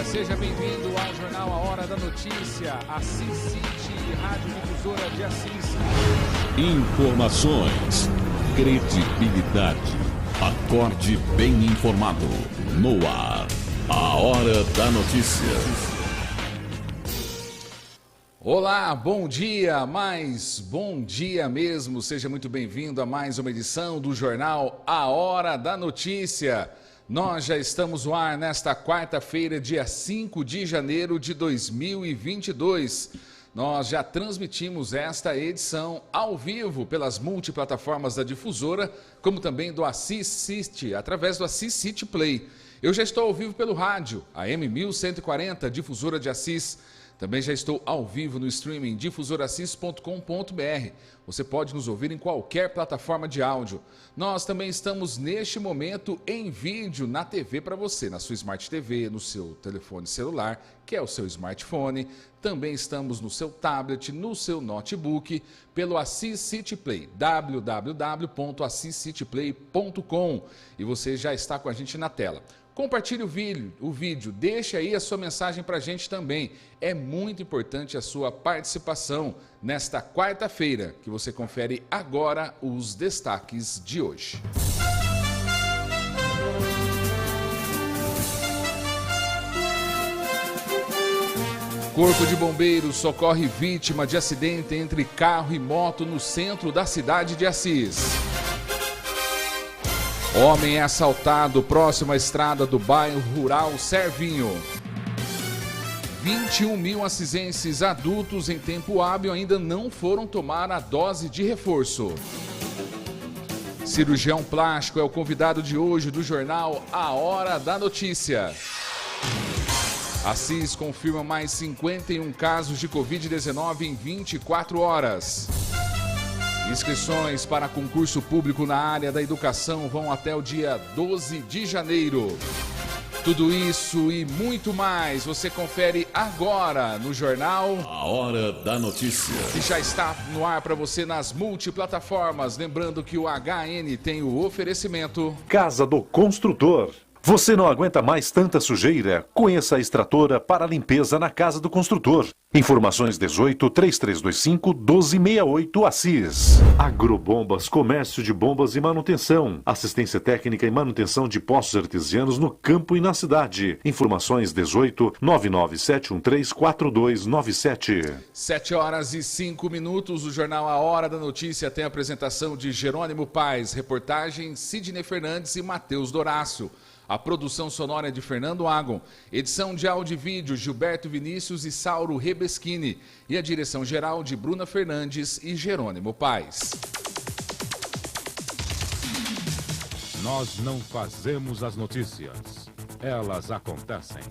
dia, seja bem-vindo ao Jornal A Hora da Notícia, Assis City, Rádio Difusora de Assis. Informações, credibilidade, acorde bem informado, no ar, A Hora da Notícia. Olá, bom dia, mas bom dia mesmo, seja muito bem-vindo a mais uma edição do Jornal A Hora da Notícia. Nós já estamos no ar nesta quarta-feira, dia 5 de janeiro de 2022. Nós já transmitimos esta edição ao vivo pelas multiplataformas da Difusora, como também do Assis City, através do Assis City Play. Eu já estou ao vivo pelo rádio, AM 1140, Difusora de Assis. Também já estou ao vivo no streaming difusorassis.com.br. Você pode nos ouvir em qualquer plataforma de áudio. Nós também estamos neste momento em vídeo na TV para você, na sua Smart TV, no seu telefone celular, que é o seu smartphone. Também estamos no seu tablet, no seu notebook, pelo Assis City Play, www.assiscityplay.com. E você já está com a gente na tela. Compartilhe o vídeo, deixe aí a sua mensagem para a gente também. É muito importante a sua participação nesta quarta-feira, que você confere agora os destaques de hoje. Corpo de Bombeiros socorre vítima de acidente entre carro e moto no centro da cidade de Assis. Homem é assaltado próximo à estrada do bairro rural Servinho. 21 mil assisenses adultos em tempo hábil ainda não foram tomar a dose de reforço. Cirurgião plástico é o convidado de hoje do jornal A Hora da Notícia. Assis confirma mais 51 casos de Covid-19 em 24 horas. Inscrições para concurso público na área da educação vão até o dia 12 de janeiro. Tudo isso e muito mais você confere agora no Jornal A Hora da Notícia. Que já está no ar para você nas multiplataformas. Lembrando que o HN tem o oferecimento Casa do Construtor. Você não aguenta mais tanta sujeira? Conheça a extratora para limpeza na Casa do Construtor. Informações 18-3325-1268 Assis. Agrobombas, comércio de bombas e manutenção. Assistência técnica e manutenção de poços artesianos no campo e na cidade. Informações 18-997134297. 7 horas e 5 minutos. O Jornal A Hora da Notícia tem a apresentação de Jerônimo Paes, reportagem Sidney Fernandes e Matheus Dorácio. A produção sonora é de Fernando Agon, edição de áudio e vídeo Gilberto Vinícius e Sauro Rebeschini e a direção geral de Bruna Fernandes e Jerônimo Paes. Nós não fazemos as notícias, elas acontecem.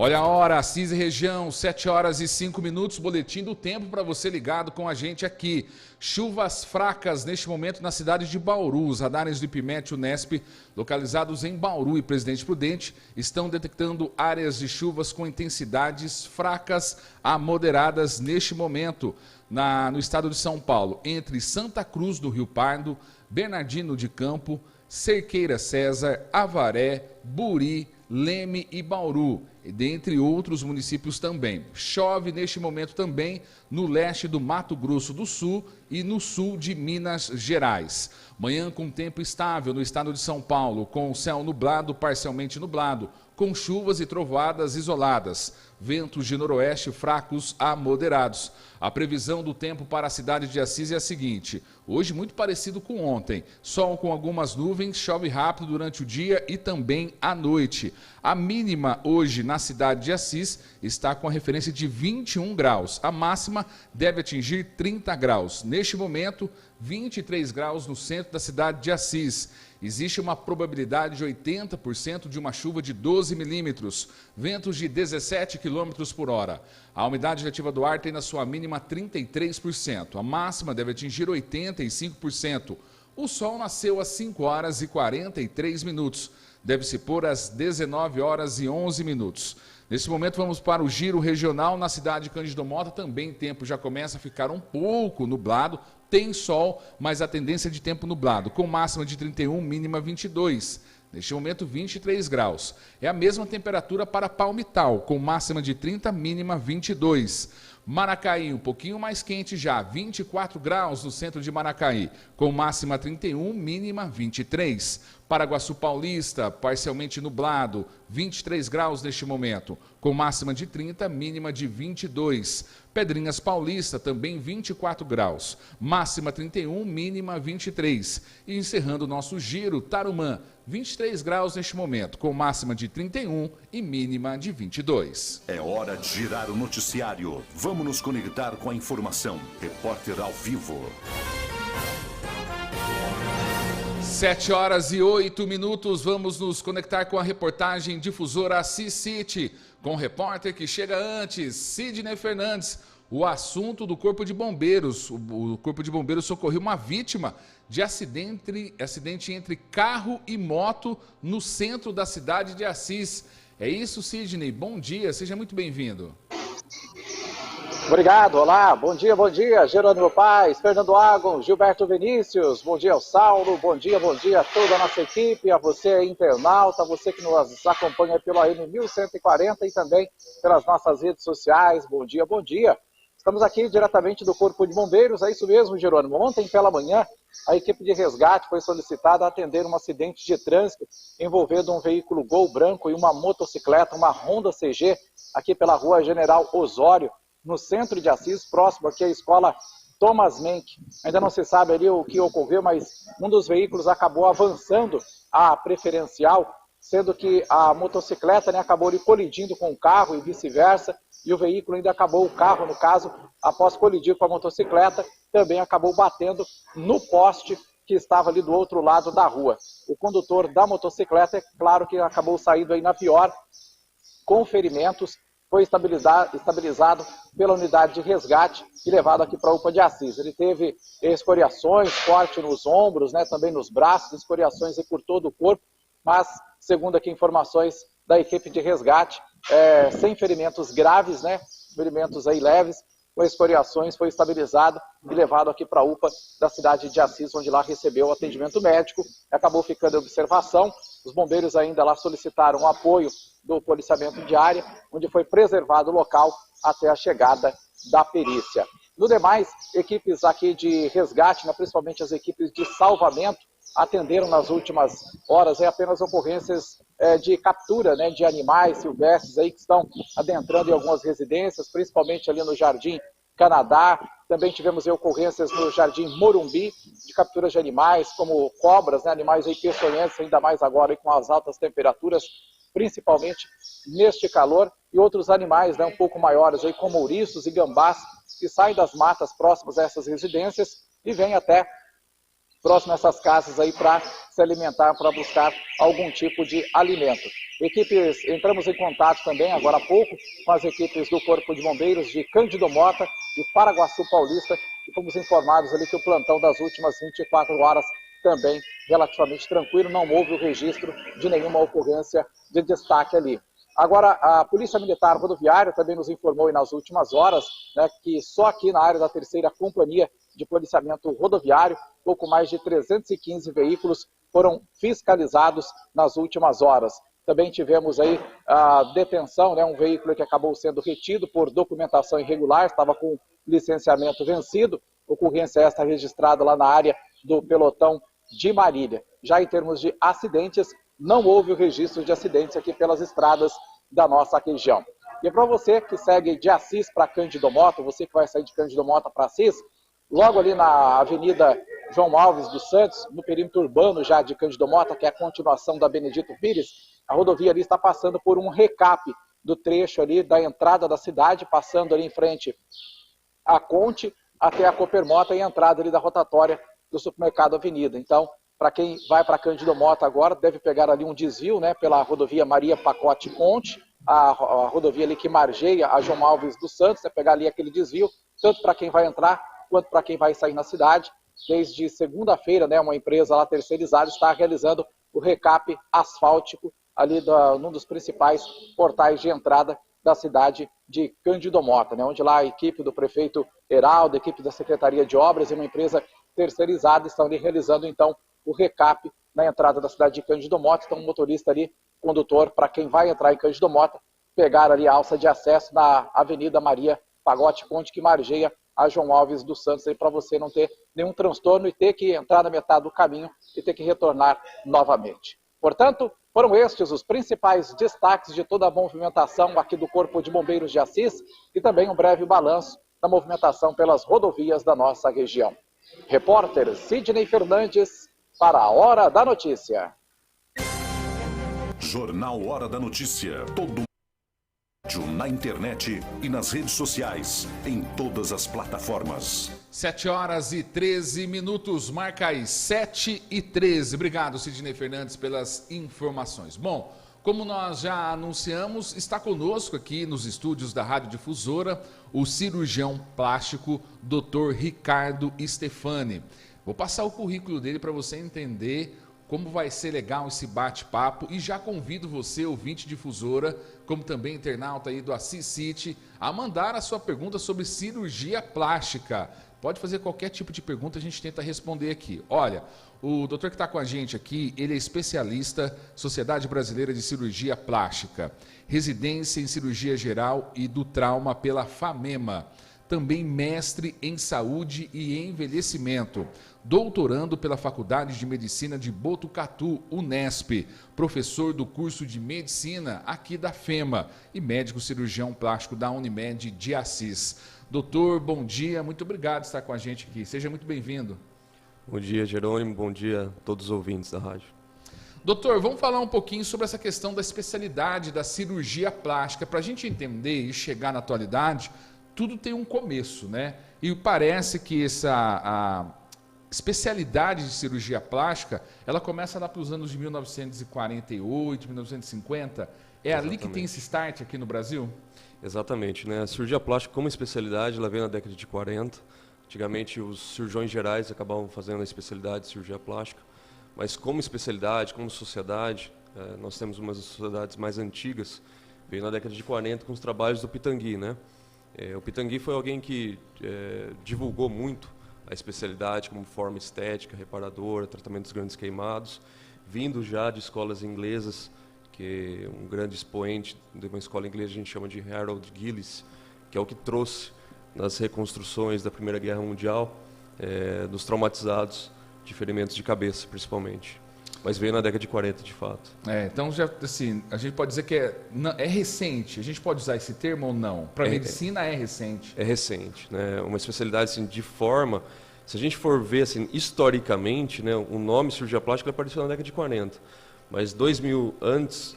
Olha a hora, Assis e região, 7 horas e 5 minutos, boletim do tempo para você ligado com a gente aqui. Chuvas fracas neste momento na cidade de Bauru. Os radares do IPMET e Unesp, localizados em Bauru e Presidente Prudente, estão detectando áreas de chuvas com intensidades fracas a moderadas neste momento no estado de São Paulo, entre Santa Cruz do Rio Pardo, Bernardino de Campo, Cerqueira César, Avaré, Buri, Leme e Bauru, dentre outros municípios também. Chove neste momento também no leste do Mato Grosso do Sul e no sul de Minas Gerais. Manhã com tempo estável no estado de São Paulo, com céu nublado, parcialmente nublado, com chuvas e trovoadas isoladas, ventos de noroeste fracos a moderados. A previsão do tempo para a cidade de Assis é a seguinte: hoje muito parecido com ontem, sol com algumas nuvens, chove rápido durante o dia e também à noite. A mínima hoje na cidade de Assis está com a referência de 21 graus, a máxima deve atingir 30 graus. Neste momento, 23 graus no centro da cidade de Assis. Existe uma probabilidade de 80% de uma chuva de 12 milímetros, ventos de 17 km por hora. A umidade relativa do ar tem na sua mínima 33%, a máxima deve atingir 85%. O sol nasceu às 5 horas e 43 minutos, deve se pôr às 19 horas e 11 minutos. Nesse momento vamos para o giro regional na cidade de Cândido Mota, também o tempo já começa a ficar um pouco nublado, tem sol, mas a tendência é de tempo nublado, com máxima de 31, mínima 22. Neste momento, 23 graus. É a mesma temperatura para Palmital, com máxima de 30, mínima 22. Maracaí, um pouquinho mais quente já, 24 graus no centro de Maracaí, com máxima 31, mínima 23. Paraguaçu Paulista, parcialmente nublado, 23 graus neste momento, com máxima de 30, mínima de 22. Pedrinhas Paulista, também 24 graus, máxima 31, mínima 23. E encerrando o nosso giro, Tarumã, 23 graus neste momento, com máxima de 31 e mínima de 22. É hora de girar o noticiário. Vamos nos conectar com a informação. Repórter ao vivo. 7 horas e 8 minutos, vamos nos conectar com a reportagem difusora Assis City, com o repórter que chega antes, Sidney Fernandes. O assunto do Corpo de Bombeiros. O Corpo de Bombeiros socorreu uma vítima de acidente entre carro e moto no centro da cidade de Assis. É isso, Sidney. Bom dia, seja muito bem-vindo. Obrigado, olá, bom dia, Jerônimo Paes, Fernando Agon, Gilberto Vinícius, bom dia ao Saulo, bom dia a toda a nossa equipe, a você internauta, a você que nos acompanha pelo AM 1140 e também pelas nossas redes sociais, bom dia. Estamos aqui diretamente do Corpo de Bombeiros, é isso mesmo, Jerônimo. Ontem pela manhã, a equipe de resgate foi solicitada a atender um acidente de trânsito envolvendo um veículo Gol branco e uma motocicleta, uma Honda CG, aqui pela rua General Osório, no centro de Assis, próximo aqui à escola Thomas Menck. Ainda não se sabe ali o que ocorreu, mas um dos veículos acabou avançando a preferencial, sendo que a motocicleta acabou ali colidindo com o carro e vice-versa, e o veículo ainda acabou, o carro no caso, após colidir com a motocicleta, também acabou batendo no poste que estava ali do outro lado da rua. O condutor da motocicleta, é claro que acabou saindo aí na pior, com ferimentos, foi estabilizado pela unidade de resgate e levado aqui para a UPA de Assis. Ele teve escoriações, corte nos ombros, também nos braços, escoriações por todo o corpo, mas, segundo aqui informações da equipe de resgate, sem ferimentos graves, ferimentos aí leves, com escoriações, foi estabilizado e levado aqui para a UPA da cidade de Assis, onde lá recebeu o atendimento médico, acabou ficando em observação. Os bombeiros ainda lá solicitaram o apoio do policiamento de área, onde foi preservado o local até a chegada da perícia. No demais, equipes aqui de resgate, principalmente as equipes de salvamento, atenderam nas últimas horas apenas ocorrências de captura de animais silvestres aí que estão adentrando em algumas residências, principalmente ali no Jardim Canadá. Também tivemos ocorrências no Jardim Morumbi de capturas de animais, como cobras, animais peçonhentos, ainda mais agora com as altas temperaturas, principalmente neste calor, e outros animais um pouco maiores, como ouriços e gambás, que saem das matas próximas a essas residências e vêm até próximo a essas casas aí para se alimentar, para buscar algum tipo de alimento. Entramos em contato também agora há pouco com as equipes do Corpo de Bombeiros de Cândido Mota e Paraguaçu Paulista e fomos informados ali que o plantão das últimas 24 horas também relativamente tranquilo, não houve o registro de nenhuma ocorrência de destaque ali. Agora, a Polícia Militar Rodoviária também nos informou nas últimas horas que só aqui na área da 3ª Companhia de Policiamento Rodoviário, pouco mais de 315 veículos foram fiscalizados nas últimas horas. Também tivemos aí a detenção, um veículo que acabou sendo retido por documentação irregular, estava com licenciamento vencido, ocorrência esta registrada lá na área do pelotão de Marília. Já em termos de acidentes, não houve o registro de acidentes aqui pelas estradas da nossa região. E para você que segue de Assis para Cândido Mota, você que vai sair de Cândido Mota para Assis, logo ali na Avenida João Alves dos Santos, no perímetro urbano já de Cândido Mota, que é a continuação da Benedito Pires, a rodovia ali está passando por um recap do trecho ali da entrada da cidade, passando ali em frente à Conte até a Coopermota e a entrada ali da rotatória do supermercado Avenida. Então, para quem vai para Cândido Mota agora, deve pegar ali um desvio pela rodovia Maria Pacote Conte, a rodovia ali que margeia a João Alves dos Santos, pegar ali aquele desvio, tanto para quem vai entrar quanto para quem vai sair na cidade. Desde segunda-feira, uma empresa lá terceirizada está realizando o recap asfáltico ali num dos principais portais de entrada da cidade de Cândido Mota, onde lá a equipe do prefeito Heraldo, a equipe da Secretaria de Obras e uma empresa terceirizada estão ali realizando então o recap na entrada da cidade de Cândido Mota. Então, o motorista ali, condutor, para quem vai entrar em Cândido Mota, pegar ali a alça de acesso na Avenida Maria Pagote Conde, que margeia a João Alves dos Santos, para você não ter nenhum transtorno e ter que entrar na metade do caminho e ter que retornar novamente. Portanto, foram estes os principais destaques de toda a movimentação aqui do Corpo de Bombeiros de Assis e também um breve balanço da movimentação pelas rodovias da nossa região. Repórter Sidney Fernandes para a Hora da Notícia. Jornal Hora da Notícia. Todo na internet e nas redes sociais, em todas as plataformas. 7h13, marca aí, 7h13. Obrigado, Sidney Fernandes, pelas informações. Bom, como nós já anunciamos, está conosco aqui nos estúdios da Rádio Difusora o cirurgião plástico Dr. Ricardo Stefani. Vou passar o currículo dele para você entender como vai ser legal esse bate-papo e já convido você, ouvinte difusora, como também internauta aí do Assis City, a mandar a sua pergunta sobre cirurgia plástica. Pode fazer qualquer tipo de pergunta, a gente tenta responder aqui. Olha, o doutor que está com a gente aqui, ele é especialista, Sociedade Brasileira de Cirurgia Plástica, residência em cirurgia geral e do trauma pela FAMEMA. Também mestre em saúde e envelhecimento, doutorando pela Faculdade de Medicina de Botucatu, Unesp, professor do curso de Medicina aqui da FEMA e médico cirurgião plástico da Unimed de Assis. Doutor, bom dia, muito obrigado por estar com a gente aqui, seja muito bem-vindo. Bom dia, Jerônimo, bom dia a todos os ouvintes da rádio. Doutor, vamos falar um pouquinho sobre essa questão da especialidade da cirurgia plástica, para a gente entender e chegar na atualidade. Tudo tem um começo, né? E parece que a especialidade de cirurgia plástica, ela começa lá para os anos de 1948, 1950. É ali que tem esse start aqui no Brasil? Exatamente, né? A cirurgia plástica como especialidade, ela veio na década de 40. Antigamente, os cirurgiões gerais acabavam fazendo a especialidade de cirurgia plástica. Mas como especialidade, como sociedade, nós temos umas sociedades mais antigas, veio na década de 40 com os trabalhos do Pitangui, né? O Pitangui foi alguém que divulgou muito a especialidade como forma estética, reparadora, tratamento dos grandes queimados, vindo já de escolas inglesas, que um grande expoente de uma escola inglesa a gente chama de Harold Gillis, que é o que trouxe nas reconstruções da Primeira Guerra Mundial, dos traumatizados de ferimentos de cabeça, principalmente. Mas veio na década de 40, de fato. Então, já, assim, a gente pode dizer que é recente. A gente pode usar esse termo ou não? Para a medicina é recente. É recente, né? Uma especialidade assim, de forma... Se a gente for ver assim, historicamente, né, o nome cirurgia plástica apareceu na década de 40. Mas 2000 anos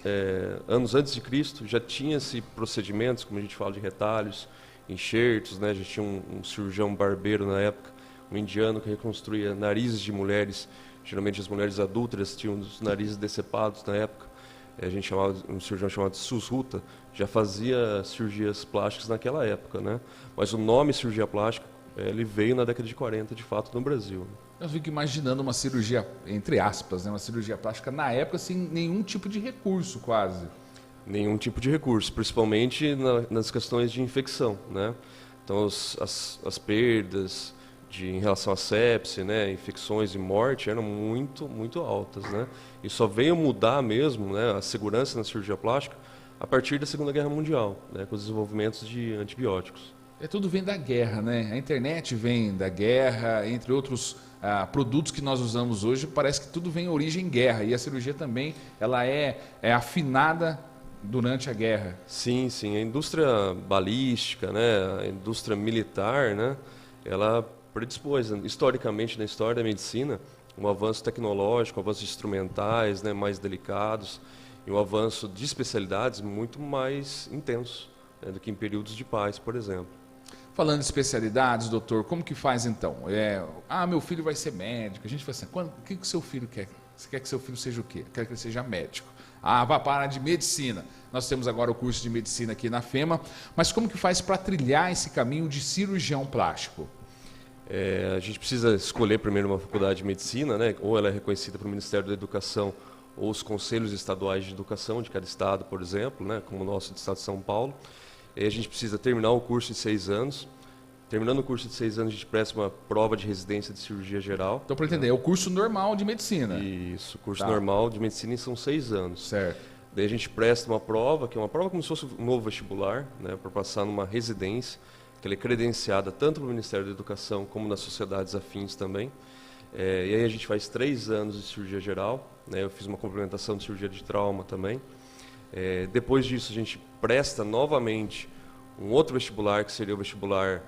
antes de Cristo já tinha-se procedimentos, como a gente fala de retalhos, enxertos, né? Já tinha um cirurgião barbeiro na época, um indiano que reconstruía narizes de mulheres. Geralmente as mulheres adúlteras tinham os narizes decepados na época. A gente chamava, um cirurgião chamado Susruta, já fazia cirurgias plásticas naquela época, né? Mas o nome cirurgia plástica, ele veio na década de 40, de fato, no Brasil. Eu fico imaginando uma cirurgia, entre aspas, né? Uma cirurgia plástica na época sem nenhum tipo de recurso, quase. Nenhum tipo de recurso, principalmente nas questões de infecção, né? Então as perdas em relação à sepse, né, infecções e morte eram muito, muito altas, né? E só veio mudar mesmo, né, a segurança na cirurgia plástica a partir da Segunda Guerra Mundial, né, com os desenvolvimentos de antibióticos. Tudo vem da guerra, né? A internet vem da guerra, entre outros produtos que nós usamos hoje, parece que tudo vem origem guerra. E a cirurgia também, ela é afinada durante a guerra. Sim, sim. A indústria balística, né, a indústria militar, né, ela predispôs, historicamente, na história da medicina, um avanço tecnológico, um avanço de instrumentais, né, mais delicados, e um avanço de especialidades muito mais intenso, né, do que em períodos de paz, por exemplo. Falando de especialidades, doutor, como que faz então? Meu filho vai ser médico. A gente fala assim, o que o seu filho quer? Você quer que seu filho seja o quê? Quer que ele seja médico. Vai para a área de medicina. Nós temos agora o curso de medicina aqui na FEMA, mas como que faz para trilhar esse caminho de cirurgião plástico? A gente precisa escolher primeiro uma faculdade de medicina, né? Ou ela é reconhecida pelo Ministério da Educação ou os conselhos estaduais de educação de cada estado, por exemplo, né? Como o nosso do estado de São Paulo. A gente precisa terminar o curso em 6 anos, Terminando o curso de 6 anos, a gente presta uma prova de residência de cirurgia geral. Então, para entender, é o curso normal de medicina. Isso, curso normal de medicina são 6 anos. Certo. Daí a gente presta uma prova, que é uma prova como se fosse um novo vestibular, né, para passar numa residência, que ela é credenciada tanto pelo Ministério da Educação como nas sociedades afins também. E aí a gente faz 3 anos de cirurgia geral, né, eu fiz uma complementação de cirurgia de trauma também. Depois disso a gente presta novamente um outro vestibular, que seria o vestibular,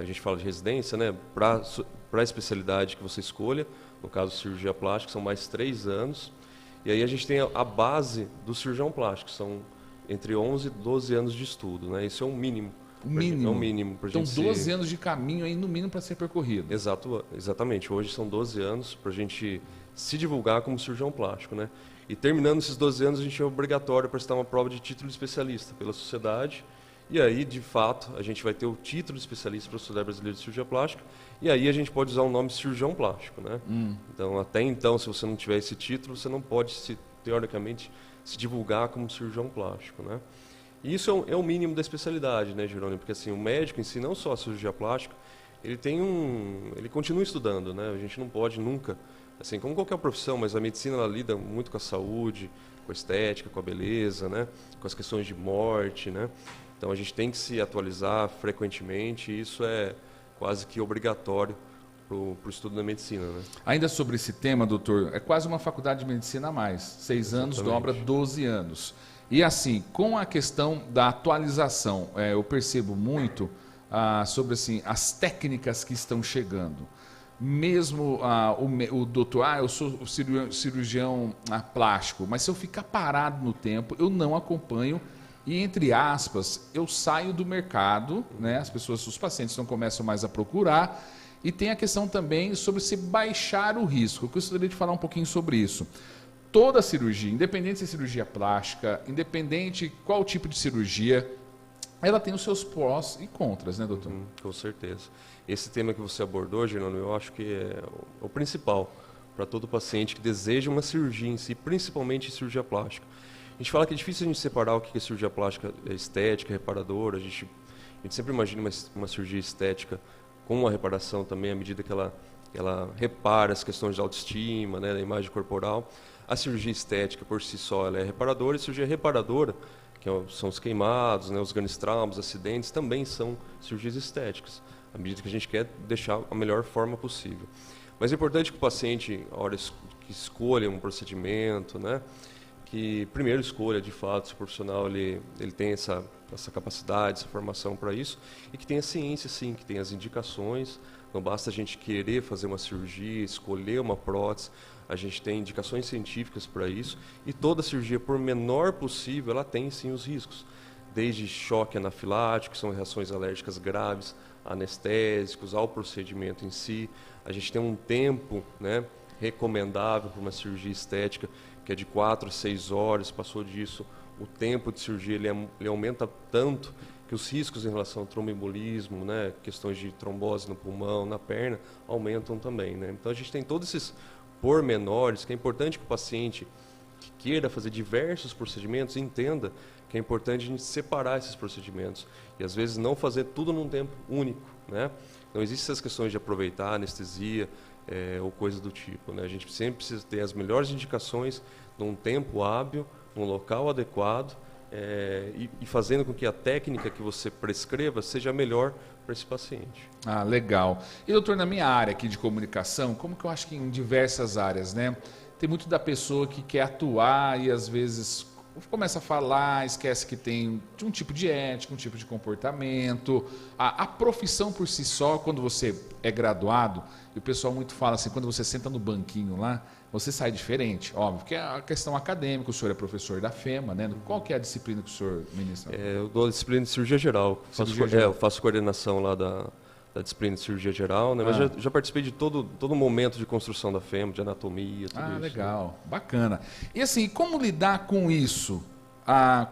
a gente fala de residência, né, para a especialidade que você escolha, no caso cirurgia plástica, são mais 3 anos. E aí a gente tem a base do cirurgião plástico, são entre 11 e 12 anos de estudo, né? Isso é um mínimo. O mínimo. É um mínimo para Então, gente 12 anos de caminho aí, no mínimo, para ser percorrido. Exatamente. Hoje são 12 anos para a gente se divulgar como cirurgião plástico, né? E terminando esses 12 anos, a gente é obrigatório prestar uma prova de título de especialista pela sociedade. E aí, de fato, a gente vai ter o título de especialista para a Sociedade Brasileira de Cirurgia Plástica. E aí a gente pode usar o nome cirurgião plástico, né? Então, até então, se você não tiver esse título, você não pode, teoricamente, se divulgar como cirurgião plástico, né? E isso é o mínimo da especialidade, né, Jerônimo? Porque assim, o médico em si, não só a cirurgia plástica, ele continua estudando, né? A gente não pode nunca, assim, como qualquer profissão, mas a medicina ela lida muito com a saúde, com a estética, com a beleza, né? Com as questões de morte, né? Então a gente tem que se atualizar frequentemente, e isso é quase que obrigatório para o estudo da medicina, né? Ainda sobre esse tema, doutor, é quase uma faculdade de medicina a mais. 6 anos dobra 12 anos. E assim, com a questão da atualização, eu percebo muito sobre assim, as técnicas que estão chegando. Mesmo o doutor, eu sou cirurgião plástico, mas se eu ficar parado no tempo, eu não acompanho. E, entre aspas, eu saio do mercado, né? As pessoas, os pacientes não começam mais a procurar. E tem a questão também sobre se baixar o risco. Eu gostaria de falar um pouquinho sobre isso. Toda cirurgia, independente se é cirurgia plástica, independente qual tipo de cirurgia, ela tem os seus prós e contras, né, doutor? Com certeza. Esse tema que você abordou, Jerônimo, eu acho que é o principal para todo paciente que deseja uma cirurgia em si, principalmente cirurgia plástica. A gente fala que é difícil a gente separar o que é cirurgia plástica estética, reparadora. A gente sempre imagina uma cirurgia estética com uma reparação também, à medida que ela repara as questões de autoestima, né, da imagem corporal. A cirurgia estética, por si só, ela é reparadora. E a cirurgia reparadora, que são os queimados, né, os grandes traumas, acidentes, também são cirurgias estéticas, à medida que a gente quer deixar a melhor forma possível. Mas é importante que o paciente, na hora que escolha um procedimento, né, que primeiro escolha, de fato, se o profissional ele tem essa capacidade, essa formação para isso, e que tenha ciência, sim, que tenha as indicações. Não basta a gente querer fazer uma cirurgia, escolher uma prótese, a gente tem indicações científicas para isso, e toda cirurgia, por menor possível, ela tem, sim, os riscos. Desde choque anafilático, que são reações alérgicas graves, anestésicos, ao procedimento em si. A gente tem um tempo, né, recomendável para uma cirurgia estética, que é de 4 a 6 horas. Passou disso, o tempo de cirurgia ele aumenta tanto que os riscos em relação ao tromboembolismo, né, questões de trombose no pulmão, na perna, aumentam também, né? Então a gente tem todos esses pormenores que é importante que o paciente que queira fazer diversos procedimentos entenda que é importante a gente separar esses procedimentos e às vezes não fazer tudo num tempo único, né? Não existem essas questões de aproveitar anestesia, ou coisa do tipo, né? A gente sempre precisa ter as melhores indicações num tempo hábil, num local adequado, e fazendo com que a técnica que você prescreva seja melhor para esse paciente. Ah, legal. E doutor, na minha área aqui de comunicação, como que eu acho que em diversas áreas, né? Tem muito da pessoa que quer atuar e às vezes começa a falar, esquece que tem um tipo de ética, um tipo de comportamento. A profissão por si só, quando você é graduado, e o pessoal muito fala assim, quando você senta no banquinho lá, você sai diferente, óbvio, porque é a questão acadêmica, o senhor é professor da FEMA, né? Qual que é a disciplina que o senhor ministra? Eu dou a disciplina de cirurgia geral. Eu faço coordenação lá da disciplina de cirurgia geral, né? Mas já participei de todo momento de construção da FEMA, de anatomia, tudo isso. Legal, né? Bacana. E assim, como lidar com isso?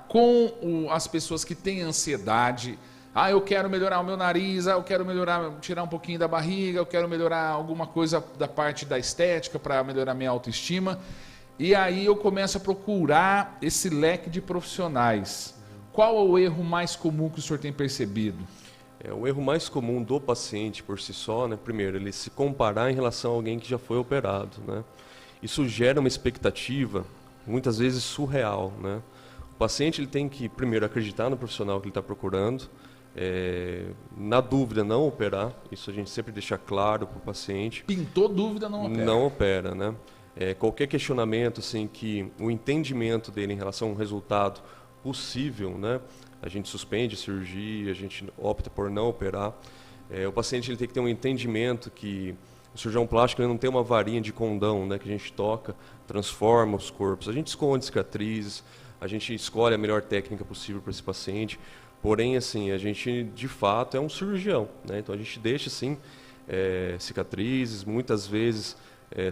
Com as pessoas que têm ansiedade? Eu quero melhorar o meu nariz, eu quero tirar um pouquinho da barriga, eu quero melhorar alguma coisa da parte da estética para melhorar minha autoestima. E aí eu começo a procurar esse leque de profissionais. Qual é o erro mais comum que o senhor tem percebido? O erro mais comum do paciente por si só, né, primeiro, ele se comparar em relação a alguém que já foi operado, né? Isso gera uma expectativa, muitas vezes surreal, né? O paciente ele tem que, primeiro, acreditar no profissional que ele está procurando, na dúvida, não operar, isso a gente sempre deixa claro para o paciente. Pintou dúvida, não opera. Não opera, né? Qualquer questionamento, assim, que o entendimento dele em relação a um resultado possível, né? A gente suspende a cirurgia, a gente opta por não operar. O paciente ele tem que ter um entendimento que o cirurgião plástico ele não tem uma varinha de condão, né, que a gente toca, transforma os corpos. A gente esconde cicatrizes, a gente escolhe a melhor técnica possível para esse paciente. Porém, assim, a gente de fato é um cirurgião, né? Então a gente deixa, sim, cicatrizes. Muitas vezes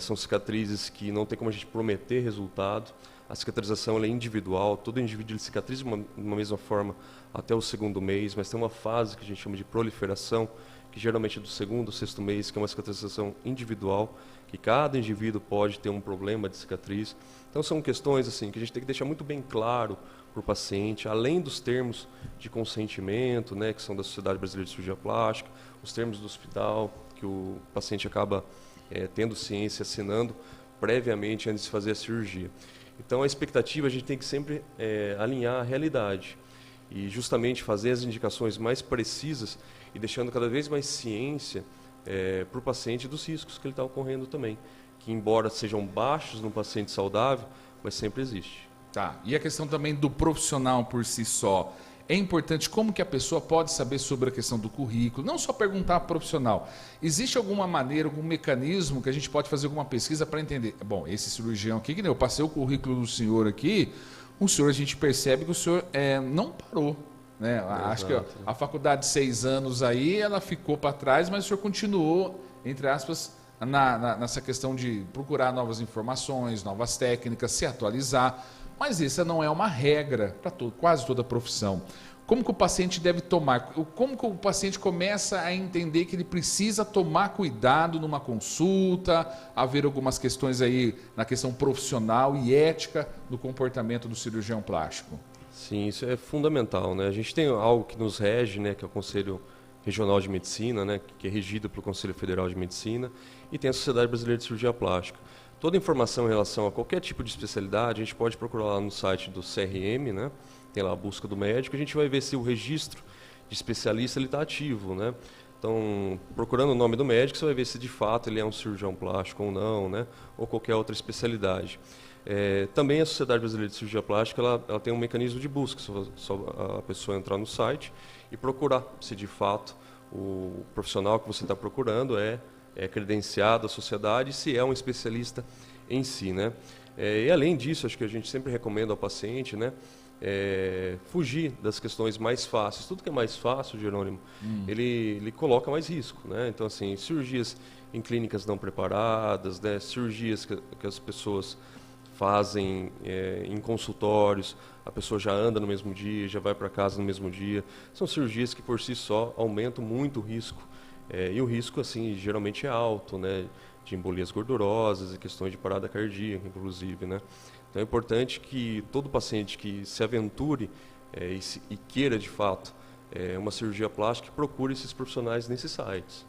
são cicatrizes que não tem como a gente prometer resultado. A cicatrização ela é individual, todo indivíduo ele cicatriza de uma mesma forma até o segundo mês, mas tem uma fase que a gente chama de proliferação, que geralmente é do segundo ou sexto mês, que é uma cicatrização individual, que cada indivíduo pode ter um problema de cicatriz. Então são questões assim que a gente tem que deixar muito bem claro para o paciente, além dos termos de consentimento, né, que são da Sociedade Brasileira de Cirurgia Plástica, os termos do hospital, que o paciente acaba tendo ciência, assinando previamente antes de fazer a cirurgia. Então a expectativa a gente tem que sempre alinhar a realidade e justamente fazer as indicações mais precisas e deixando cada vez mais ciência para o paciente dos riscos que ele está ocorrendo também, que embora sejam baixos no paciente saudável, mas sempre existe. Tá. E a questão também do profissional por si só. É importante como que a pessoa pode saber sobre a questão do currículo, não só perguntar para o profissional. Existe alguma maneira, algum mecanismo que a gente pode fazer alguma pesquisa para entender? Bom, esse cirurgião aqui, que nem eu passei o currículo do senhor aqui, o senhor a gente percebe que o senhor não parou. Né? Acho que a faculdade de 6 anos aí, ela ficou para trás, mas o senhor continuou, entre aspas, nessa questão de procurar novas informações, novas técnicas, se atualizar. Mas essa não é uma regra para quase toda a profissão. Como que o paciente deve tomar? Como que o paciente começa a entender que ele precisa tomar cuidado numa consulta, haver algumas questões aí na questão profissional e ética do comportamento do cirurgião plástico? Sim, isso é fundamental, né? A gente tem algo que nos rege, né, que é o Conselho Regional de Medicina, né, que é regido pelo Conselho Federal de Medicina, e tem a Sociedade Brasileira de Cirurgia Plástica. Toda informação em relação a qualquer tipo de especialidade, a gente pode procurar lá no site do CRM, né? Tem lá a busca do médico, a gente vai ver se o registro de especialista está ativo, né? Então, procurando o nome do médico, você vai ver se de fato ele é um cirurgião plástico ou não, né? Ou qualquer outra especialidade. Também a Sociedade Brasileira de Cirurgia Plástica ela tem um mecanismo de busca, só a pessoa entrar no site e procurar se de fato o profissional que você está procurando é credenciado à sociedade, se é um especialista em si, né? E além disso, acho que a gente sempre recomenda ao paciente, né, fugir das questões mais fáceis. Tudo que é mais fácil, Jerônimo, ele coloca mais risco, né? Então, assim, cirurgias em clínicas não preparadas, né, cirurgias que as pessoas fazem em consultórios, a pessoa já anda no mesmo dia, já vai para casa no mesmo dia. São cirurgias que por si só aumentam muito o risco. E o risco, assim, geralmente é alto, né, de embolias gordurosas e questões de parada cardíaca, inclusive, né. Então é importante que todo paciente que se aventure e queira, de fato, uma cirurgia plástica, procure esses profissionais nesses sites.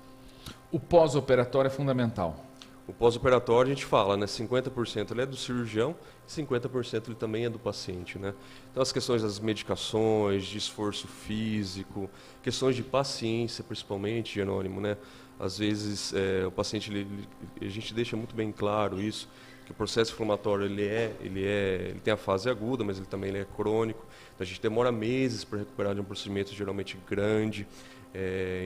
O pós-operatório é fundamental. O pós-operatório a gente fala, né, 50% ele é do cirurgião e 50% ele também é do paciente, né? Então as questões das medicações, de esforço físico, questões de paciência principalmente, Jerônimo, né? Às vezes o paciente, a gente deixa muito bem claro isso, que o processo inflamatório ele tem a fase aguda, mas ele também é crônico. Então a gente demora meses para recuperar de um procedimento geralmente grande.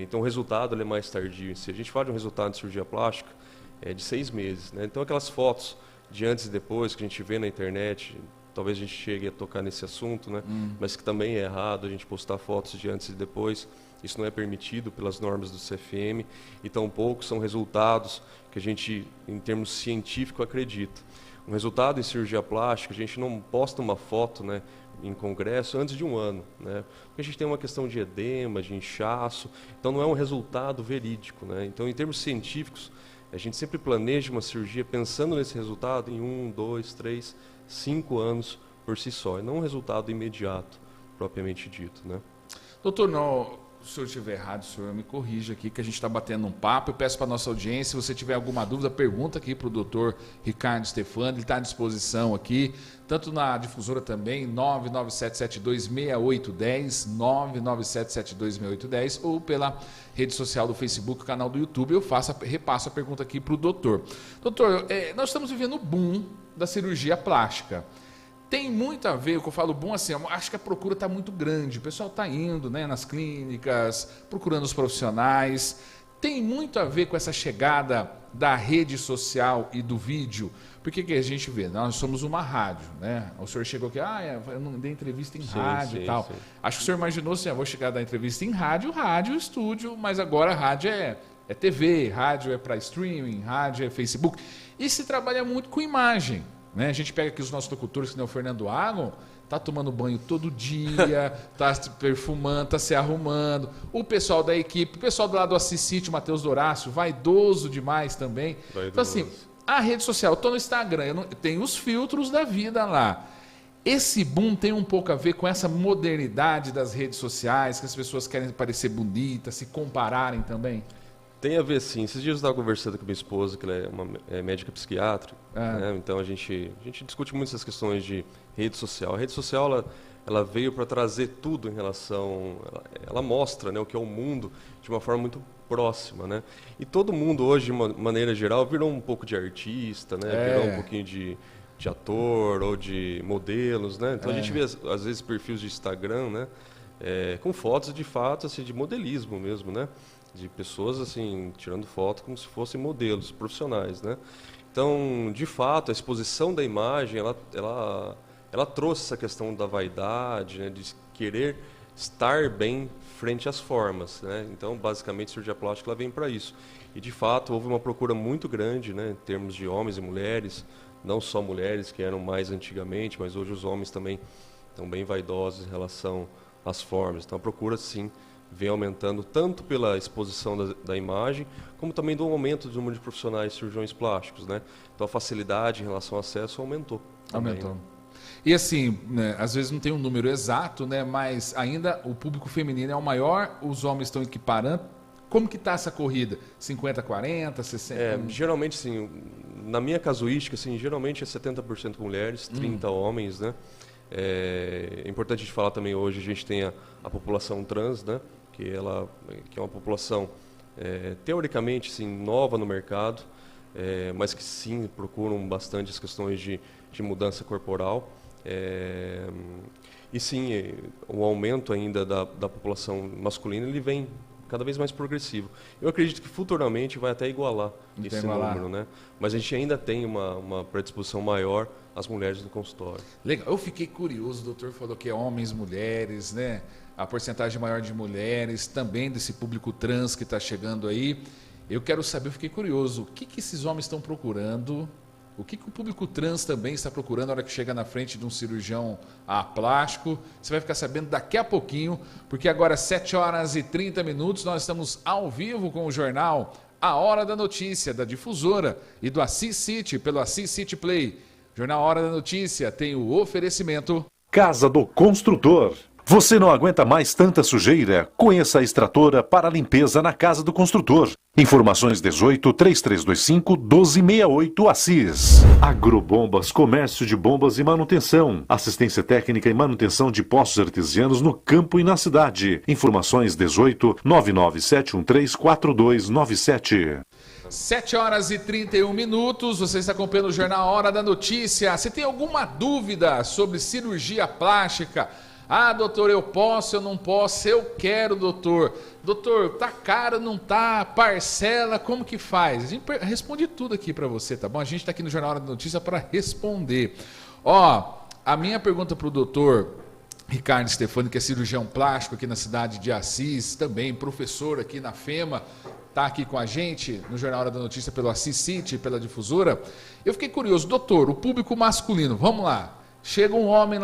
Então o resultado ele é mais tardio. Se a gente fala de um resultado de cirurgia plástica, de 6 meses, né? Então aquelas fotos de antes e depois que a gente vê na internet, talvez a gente chegue a tocar nesse assunto, né? Mas que também é errado a gente postar fotos de antes e depois. Isso não é permitido pelas normas do CFM e tampouco são resultados que a gente, em termos científicos, acredita. Um resultado em cirurgia plástica, a gente não posta uma foto, né, em congresso antes de um ano, né? Porque a gente tem uma questão de edema, de inchaço, então não é um resultado verídico, né? Então, em termos científicos, a gente sempre planeja uma cirurgia pensando nesse resultado em 1, 2, 3, 5 anos por si só, e não um resultado imediato, propriamente dito, né? Doutor, Se o senhor estiver errado, o senhor me corrija aqui, que a gente está batendo um papo. Eu peço para a nossa audiência, se você tiver alguma dúvida, pergunta aqui para o doutor Ricardo Stefani, ele está à disposição aqui, tanto na difusora também, 997726810, 997726810, ou pela rede social do Facebook, o canal do YouTube. Eu repasso a pergunta aqui para o doutor. Doutor, nós estamos vivendo o boom da cirurgia plástica. Tem muito a ver, o que eu falo bom assim, eu acho que a procura está muito grande, o pessoal está indo, né, nas clínicas, procurando os profissionais, tem muito a ver com essa chegada da rede social e do vídeo, porque que a gente vê, nós somos uma rádio, né, o senhor chegou aqui, eu não dei entrevista em rádio e tal, acho que o senhor imaginou assim, eu vou chegar a dar entrevista em rádio, estúdio, mas agora rádio é TV, rádio é para streaming, rádio é Facebook, e se trabalha muito com imagem. Né? A gente pega aqui os nossos locutores, que nem o Fernando Agon, tá tomando banho todo dia, tá se perfumando, tá se arrumando. O pessoal da equipe, o pessoal do lado do Assis City, o Matheus Dorácio, vaidoso demais também. Então assim, a rede social, eu tô no Instagram, tem os filtros da vida lá. Esse boom tem um pouco a ver com essa modernidade das redes sociais, que as pessoas querem parecer bonitas, se compararem também? Tem a ver, sim. Esses dias eu estava conversando com minha esposa, que ela é uma médica psiquiatra, né? Então a gente discute muito essas questões de rede social. A rede social ela veio para trazer tudo em relação... Ela mostra, né, o que é o mundo de uma forma muito próxima, né? E todo mundo hoje, de uma maneira geral, virou um pouco de artista, né? Virou um pouquinho de ator ou de modelos, né? Então a gente vê, às vezes, perfis de Instagram, né? Com fotos, de fato, assim, de modelismo mesmo, né? De pessoas assim tirando foto como se fossem modelos profissionais, né? Então, de fato, a exposição da imagem, ela trouxe essa questão da vaidade, né? De querer estar bem frente às formas, né? Então, basicamente, a cirurgia plástica ela vem para isso. E, de fato, houve uma procura muito grande, né? Em termos de homens e mulheres, não só mulheres que eram mais antigamente, mas hoje os homens também estão bem vaidosos em relação às formas. Então, a procura, sim, vem aumentando tanto pela exposição da imagem, como também do aumento do número de profissionais cirurgiões plásticos, né? Então a facilidade em relação ao acesso aumentou. Aumentou. Também, né? E assim, né, às vezes não tem um número exato, né? Mas ainda o público feminino é o maior, os homens estão equiparando. Como que está essa corrida? 50-40, 60? Geralmente, sim, na minha casuística, assim, geralmente é 70% mulheres, 30% homens, né? É importante a gente falar também hoje, a gente tem a população trans, né? Que é uma população teoricamente sim, nova no mercado, mas que sim procuram bastante as questões de mudança corporal. E sim, o aumento ainda da população masculina ele vem cada vez mais progressivo. Eu acredito que futuramente vai até igualar esse número, né? Mas a gente ainda tem uma predisposição maior às mulheres no consultório. Legal. Eu fiquei curioso, o doutor falou que é homens, mulheres, né? A porcentagem maior de mulheres, também desse público trans que está chegando aí. Eu quero saber, eu fiquei curioso, o que esses homens estão procurando? O que o público trans também está procurando na hora que chega na frente de um cirurgião plástico? Você vai ficar sabendo daqui a pouquinho, porque agora 7h30, nós estamos ao vivo com o jornal A Hora da Notícia, da Difusora e do Assis City, pelo Assis City Play. Jornal A Hora da Notícia tem o oferecimento... Casa do Construtor. Você não aguenta mais tanta sujeira? Conheça a extratora para limpeza na Casa do Construtor. Informações 18-3325-1268 Assis. Agrobombas, comércio de bombas e manutenção. Assistência técnica e manutenção de poços artesianos no campo e na cidade. Informações 18-997134297. 7h31, você está acompanhando o Jornal A Hora da Notícia. Você tem alguma dúvida sobre cirurgia plástica? Ah, doutor, eu posso, eu não posso, eu quero, doutor. Doutor, tá caro, não tá? Parcela, como que faz? A gente responde tudo aqui para você, tá bom? A gente está aqui no Jornal da Notícia para responder. Ó, a minha pergunta para o doutor Ricardo Stefani, que é cirurgião plástico aqui na cidade de Assis, também professor aqui na FEMA, está aqui com a gente no Jornal da Notícia pelo Assis City, pela Difusora. Eu fiquei curioso, doutor, o público masculino, vamos lá. Chega um homem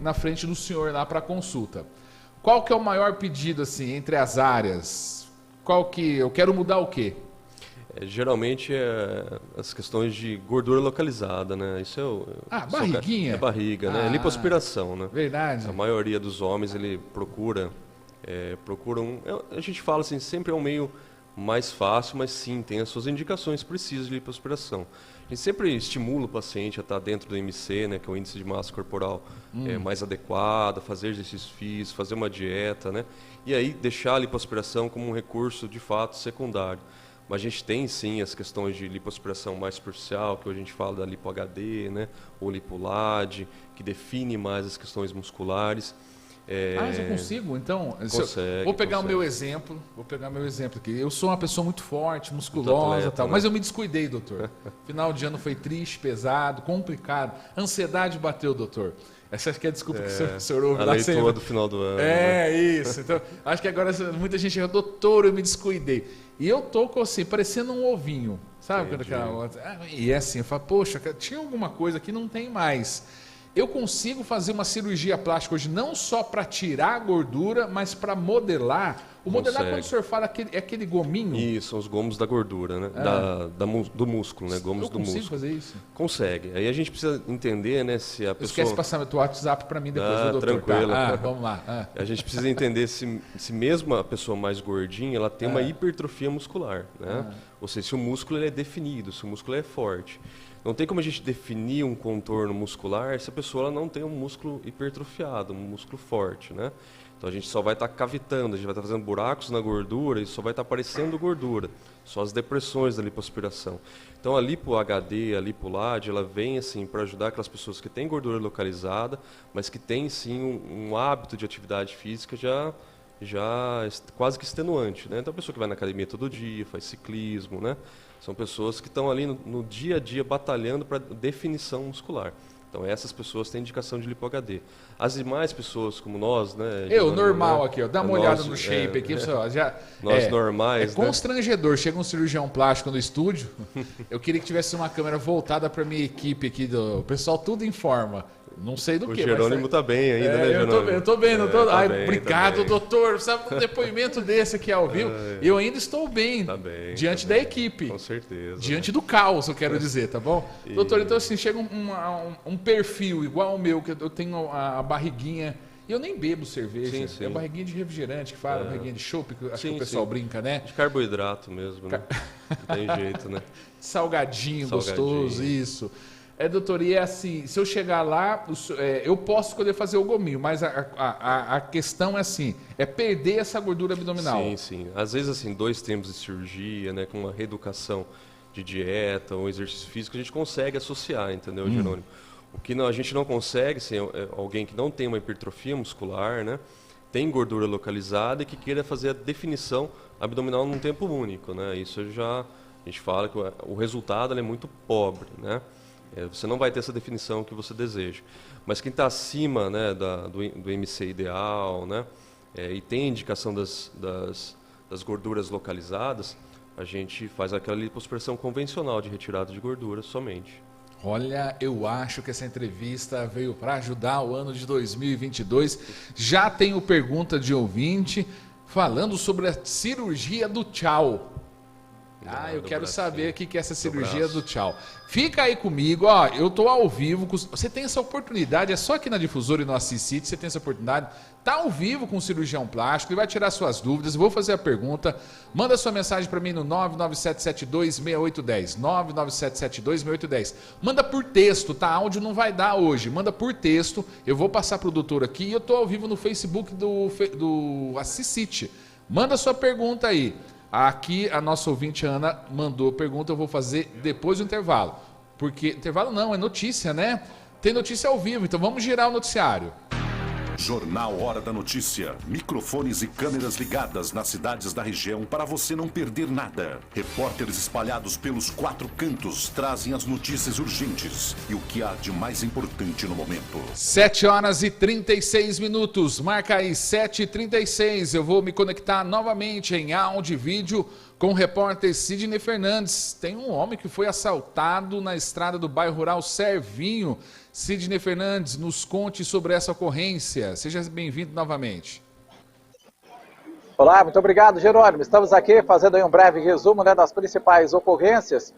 na frente do senhor lá para consulta. Qual que é o maior pedido assim entre as áreas? Eu quero mudar o quê? Geralmente as questões de gordura localizada, né? Isso barriguinha. É barriga, né? Lipoaspiração, né? Verdade. A maioria dos homens ele procura procuram... A gente fala assim, sempre é um meio mais fácil, mas sim, tem as suas indicações precisas de lipoaspiração. A gente sempre estimula o paciente a estar dentro do IMC, né, que é o índice de massa corporal mais adequado, fazer exercício físico, fazer uma dieta, né, e aí deixar a lipoaspiração como um recurso de fato secundário. Mas a gente tem sim as questões de lipoaspiração mais superficial, que hoje a gente fala da lipo-HD, né, ou lipo-LAD, que define mais as questões musculares. Mas eu consigo, então. Consegue, vou pegar o meu exemplo. Aqui. Eu sou uma pessoa muito forte, musculosa, tal, né? Mas eu me descuidei, doutor. Final de ano foi triste, pesado, complicado. Ansiedade bateu, doutor. Essa acho que é a desculpa que o senhor ouve a lá leitura sempre. do final do ano. Né? Isso. Então, acho que agora muita gente chega, doutor, eu me descuidei. E eu tô assim, parecendo um ovinho. Sabe? Quando aquela outra... E é assim, eu falo, poxa, tinha alguma coisa que não tem mais. Eu consigo fazer uma cirurgia plástica hoje não só para tirar a gordura, mas para modelar. O modelar, quando o senhor fala, é aquele gominho? Isso, são os gomos da gordura, né? Do músculo, né? Gomos do músculo. Eu consigo fazer isso? Consegue. Aí a gente precisa entender, né, se a pessoa... Esquece de passar o WhatsApp para mim depois, doutor. Tranquilo. Tá? Vamos lá. A gente precisa entender se mesmo a pessoa mais gordinha, ela tem uma hipertrofia muscular, né? Ou seja, se o músculo ele é definido, se o músculo é forte. Não tem como a gente definir um contorno muscular se a pessoa ela não tem um músculo hipertrofiado, um músculo forte, né? Então a gente só vai estar cavitando, a gente vai estar fazendo buracos na gordura e só vai estar aparecendo gordura, só as depressões da lipoaspiração. Então a lipo-HD, a lipo-LAD, ela vem assim para ajudar aquelas pessoas que têm gordura localizada, mas que têm sim um hábito de atividade física já quase que extenuante, né? Então a pessoa que vai na academia todo dia, faz ciclismo, né? São pessoas que estão ali no dia a dia batalhando para definição muscular. Então essas pessoas têm indicação de lipo-HD. As demais pessoas, como nós, né? Normal aqui, ó. Dá uma olhada no shape aqui, pessoal. Nós normais, É constrangedor. Chega um cirurgião plástico no estúdio. Eu queria que tivesse uma câmera voltada para minha equipe aqui, do pessoal tudo em forma. Não sei do que. O Jerônimo tá bem ainda, né, Jerônimo? Eu tô bem, não tô... Obrigado, tá bem. Doutor. Sabe um depoimento desse aqui ao vivo? Eu ainda estou bem, diante da equipe. Com certeza. Diante do caos, eu quero dizer, tá bom? Doutor, então assim, chega um perfil igual ao meu, que eu tenho a barriguinha... E eu nem bebo cerveja. Sim. É a barriguinha de refrigerante que fala, barriguinha de chopp, que acho que o pessoal brinca, né? De carboidrato mesmo, né? Não tem jeito, né? Salgadinho, gostoso, isso. Doutor, e é assim, se eu chegar lá, eu posso escolher fazer o gominho, mas a questão é assim, é perder essa gordura abdominal. Sim. Às vezes, assim, 2 tempos de cirurgia, né, com uma reeducação de dieta ou exercício físico, a gente consegue associar, entendeu, Jerônimo? O que a gente não consegue, assim, é alguém que não tem uma hipertrofia muscular, né, tem gordura localizada e que queira fazer a definição abdominal num tempo único, né? Isso a gente fala que o resultado é muito pobre, né? Você não vai ter essa definição que você deseja. Mas quem está acima, né, do IMC ideal, né, e tem indicação das gorduras localizadas, a gente faz aquela lipoaspiração convencional de retirada de gordura somente. Olha, eu acho que essa entrevista veio para ajudar o ano de 2022. Já tenho pergunta de ouvinte falando sobre a cirurgia do tchau. Eu quero saber o que é essa cirurgia do tchau. Fica aí comigo, ó, eu tô ao vivo. Você tem essa oportunidade, é só aqui na Difusora e no Assisite, você tem essa oportunidade. Tá ao vivo com o cirurgião plástico, ele vai tirar suas dúvidas, vou fazer a pergunta. Manda sua mensagem para mim no 997726810, 997726810. Manda por texto, tá? Áudio não vai dar hoje, manda por texto. Eu vou passar pro doutor aqui e eu tô ao vivo no Facebook do Assisite. Manda sua pergunta aí. Aqui a nossa ouvinte Ana mandou pergunta, eu vou fazer depois do intervalo. Porque, intervalo não, é notícia, né? Tem notícia ao vivo, então vamos girar o noticiário. Jornal Hora da Notícia. Microfones e câmeras ligadas nas cidades da região para você não perder nada. Repórteres espalhados pelos 4 cantos trazem as notícias urgentes e o que há de mais importante no momento. 7h36. Marca aí 7h36. Eu vou me conectar novamente em áudio e vídeo com o repórter Sidney Fernandes. Tem um homem que foi assaltado na estrada do bairro rural Servinho. Sidney Fernandes, nos conte sobre essa ocorrência. Seja bem-vindo novamente. Olá, muito obrigado, Jerônimo. Estamos aqui fazendo aí um breve resumo, né, das principais ocorrências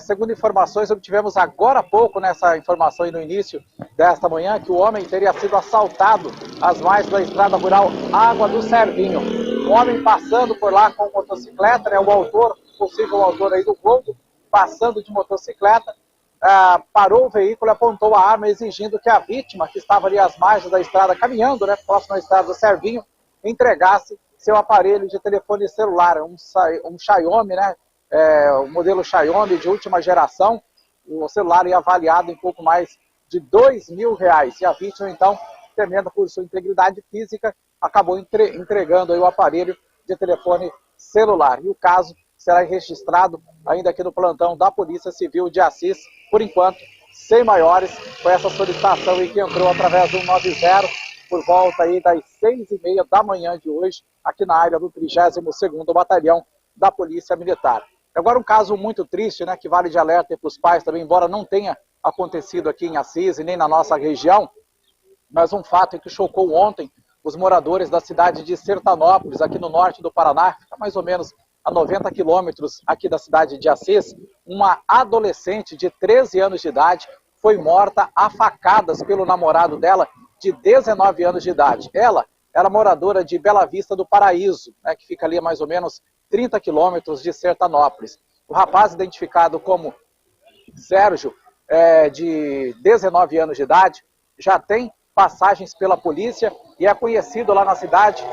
Segundo informações, obtivemos agora há pouco, nessa informação aí no início desta manhã, que o homem teria sido assaltado às margens da estrada rural Água do Servinho. Um homem passando por lá com motocicleta, né, o autor, possível autor aí do roubo, passando de motocicleta, parou o veículo e apontou a arma, exigindo que a vítima, que estava ali às margens da estrada, caminhando, né, próximo à estrada do Servinho, entregasse seu aparelho de telefone celular, um Xiaomi, né, o modelo Xiaomi de última geração. O celular ia avaliado em pouco mais de R$2.000. E a vítima, então, temendo por sua integridade física, acabou entregando aí o aparelho de telefone celular. E o caso será registrado ainda aqui no plantão da Polícia Civil de Assis, por enquanto, sem maiores. Foi essa solicitação aí que entrou através do 190, por volta aí das 6h30 da manhã de hoje, aqui na área do 32º Batalhão da Polícia Militar. Agora um caso muito triste, né, que vale de alerta para os pais também, embora não tenha acontecido aqui em Assis e nem na nossa região, mas um fato que chocou ontem os moradores da cidade de Sertanópolis, aqui no norte do Paraná, fica mais ou menos a 90 quilômetros aqui da cidade de Assis. Uma adolescente de 13 anos de idade foi morta a facadas pelo namorado dela, de 19 anos de idade. Ela era moradora de Bela Vista do Paraíso, né, que fica ali a mais ou menos 30 quilômetros de Sertanópolis. O rapaz, identificado como Sérgio, de 19 anos de idade, já tem passagens pela polícia e é conhecido lá na cidade,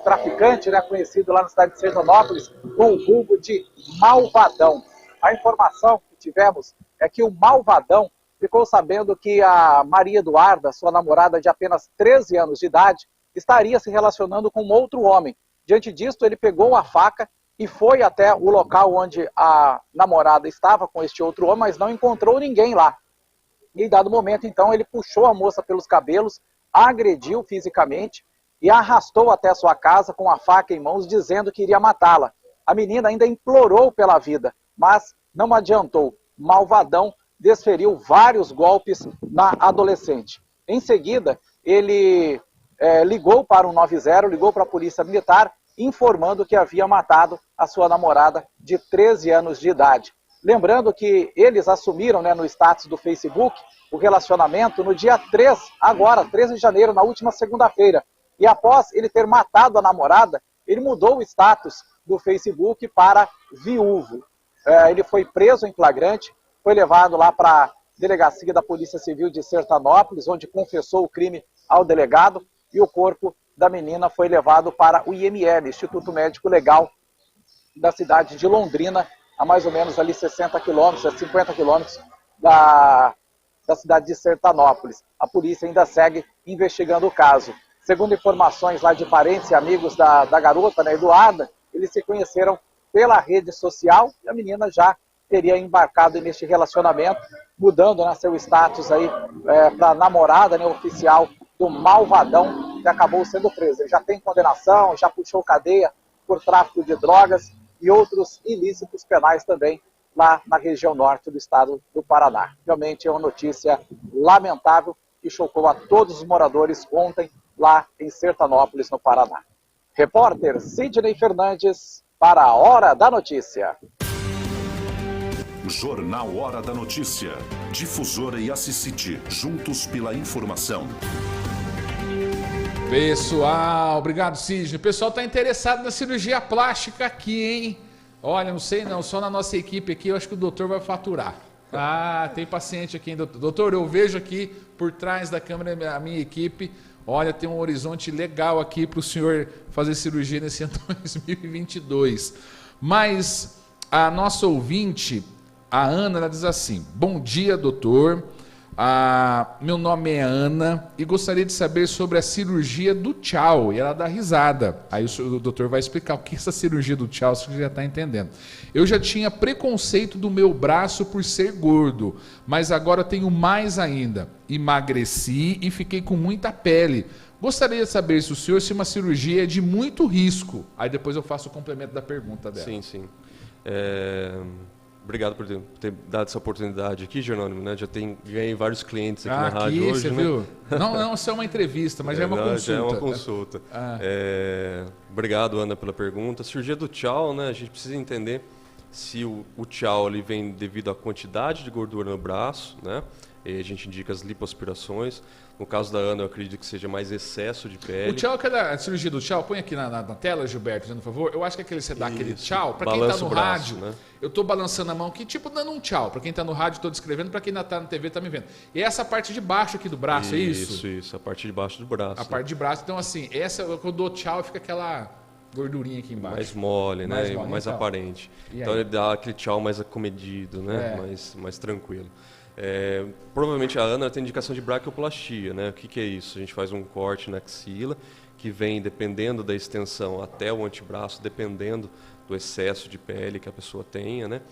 traficante, né, conhecido lá na cidade de Sertanópolis, com o vulgo de Malvadão. A informação que tivemos é que o Malvadão ficou sabendo que a Maria Eduarda, sua namorada de apenas 13 anos de idade, estaria se relacionando com outro homem. Diante disso, ele pegou a faca e foi até o local onde a namorada estava com este outro homem, mas não encontrou ninguém lá. E em dado momento, então, ele puxou a moça pelos cabelos, a agrediu fisicamente e a arrastou até a sua casa com a faca em mãos, dizendo que iria matá-la. A menina ainda implorou pela vida, mas não adiantou. Malvadão desferiu vários golpes na adolescente. Em seguida, ele ligou para o 190, ligou para a Polícia Militar, informando que havia matado a sua namorada de 13 anos de idade. Lembrando que eles assumiram, né, no status do Facebook o relacionamento no dia 3, agora, 13 de janeiro, na última segunda-feira. E após ele ter matado a namorada, ele mudou o status do Facebook para viúvo. Ele foi preso em flagrante, foi levado lá para a delegacia da Polícia Civil de Sertanópolis, onde confessou o crime ao delegado, e o corpo da menina foi levado para o IML, Instituto Médico Legal, da cidade de Londrina, a mais ou menos ali 60 quilômetros, 50 quilômetros da cidade de Sertanópolis. A polícia ainda segue investigando o caso. Segundo informações lá de parentes e amigos da garota, né, Eduarda, eles se conheceram pela rede social e a menina já teria embarcado neste relacionamento, mudando, né, seu status aí para namorada, né, oficial do Malvadão, que acabou sendo preso. Ele já tem condenação, já puxou cadeia por tráfico de drogas e outros ilícitos penais também lá na região norte do estado do Paraná. Realmente é uma notícia lamentável que chocou a todos os moradores ontem lá em Sertanópolis, no Paraná. Repórter Sidney Fernandes para a Hora da Notícia. Jornal Hora da Notícia. Difusora e Assisite, juntos pela informação. Pessoal, obrigado, Sidney. O pessoal está interessado na cirurgia plástica aqui, hein? Olha, não sei não, só na nossa equipe aqui eu acho que o doutor vai faturar. Ah, tem paciente aqui, hein, doutor? Doutor, eu vejo aqui por trás da câmera a minha equipe. Olha, tem um horizonte legal aqui para o senhor fazer cirurgia nesse ano 2022. Mas a nossa ouvinte, a Ana, ela diz assim: bom dia, doutor. Meu nome é Ana e gostaria de saber sobre a cirurgia do tchau. E ela dá risada. Aí o doutor vai explicar o que é essa cirurgia do tchau, se você já está entendendo. Eu já tinha preconceito do meu braço por ser gordo, mas agora tenho mais ainda. Emagreci e fiquei com muita pele. Gostaria de saber se o senhor, se uma cirurgia é de muito risco. Aí depois eu faço o complemento da pergunta dela. Sim, sim. Obrigado por ter dado essa oportunidade aqui, Jerônimo, né? Ganhei vários clientes aqui na rádio hoje, você viu? Não, isso é uma entrevista, mas já é uma consulta. Já é uma consulta. Obrigado, Ana, pela pergunta. A cirurgia do tchau, né? A gente precisa entender Se o tchau ele vem devido à quantidade de gordura no braço, né? E a gente indica as lipoaspirações. No caso da Ana, eu acredito que seja mais excesso de pele. O tchau, a cirurgia do tchau, põe aqui na tela, Gilberto, por favor. Eu acho que aquele você dá aquele tchau, para quem está no rádio, né? Eu estou balançando a mão aqui, tipo dando um tchau. Para quem está no rádio, estou descrevendo, para quem está na TV, está me vendo. E essa parte de baixo aqui do braço, é isso? Isso, a parte de baixo do braço. A parte de braço. Então, assim, essa, quando eu dou tchau, fica aquela gordurinha aqui embaixo. Mais mole, né? Mais então, aparente. Então ele dá aquele tchau mais acomedido, né? Mais tranquilo. Provavelmente a Ana tem indicação de braquioplastia, né? O que é isso? A gente faz um corte na axila, que vem dependendo da extensão até o antebraço, dependendo do excesso de pele que a pessoa tenha, né?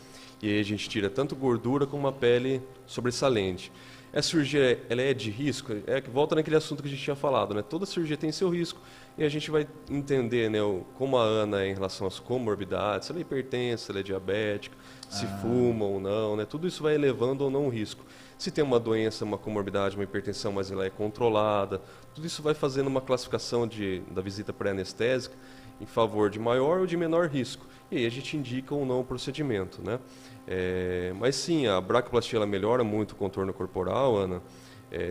E aí a gente tira tanto gordura como uma pele sobressalente. Essa cirurgia, ela é de risco? Volta naquele assunto que a gente tinha falado, né? Toda cirurgia tem seu risco e a gente vai entender, né, como a Ana é em relação às comorbidades, se ela é hipertensa, se ela é diabética, se fuma ou não, né? Tudo isso vai elevando ou não o risco. Se tem uma doença, uma comorbidade, uma hipertensão, mas ela é controlada, tudo isso vai fazendo uma classificação da visita pré-anestésica em favor de maior ou de menor risco. E aí a gente indica ou não o procedimento, né? Mas sim, a braquioplastia ela melhora muito o contorno corporal, Ana.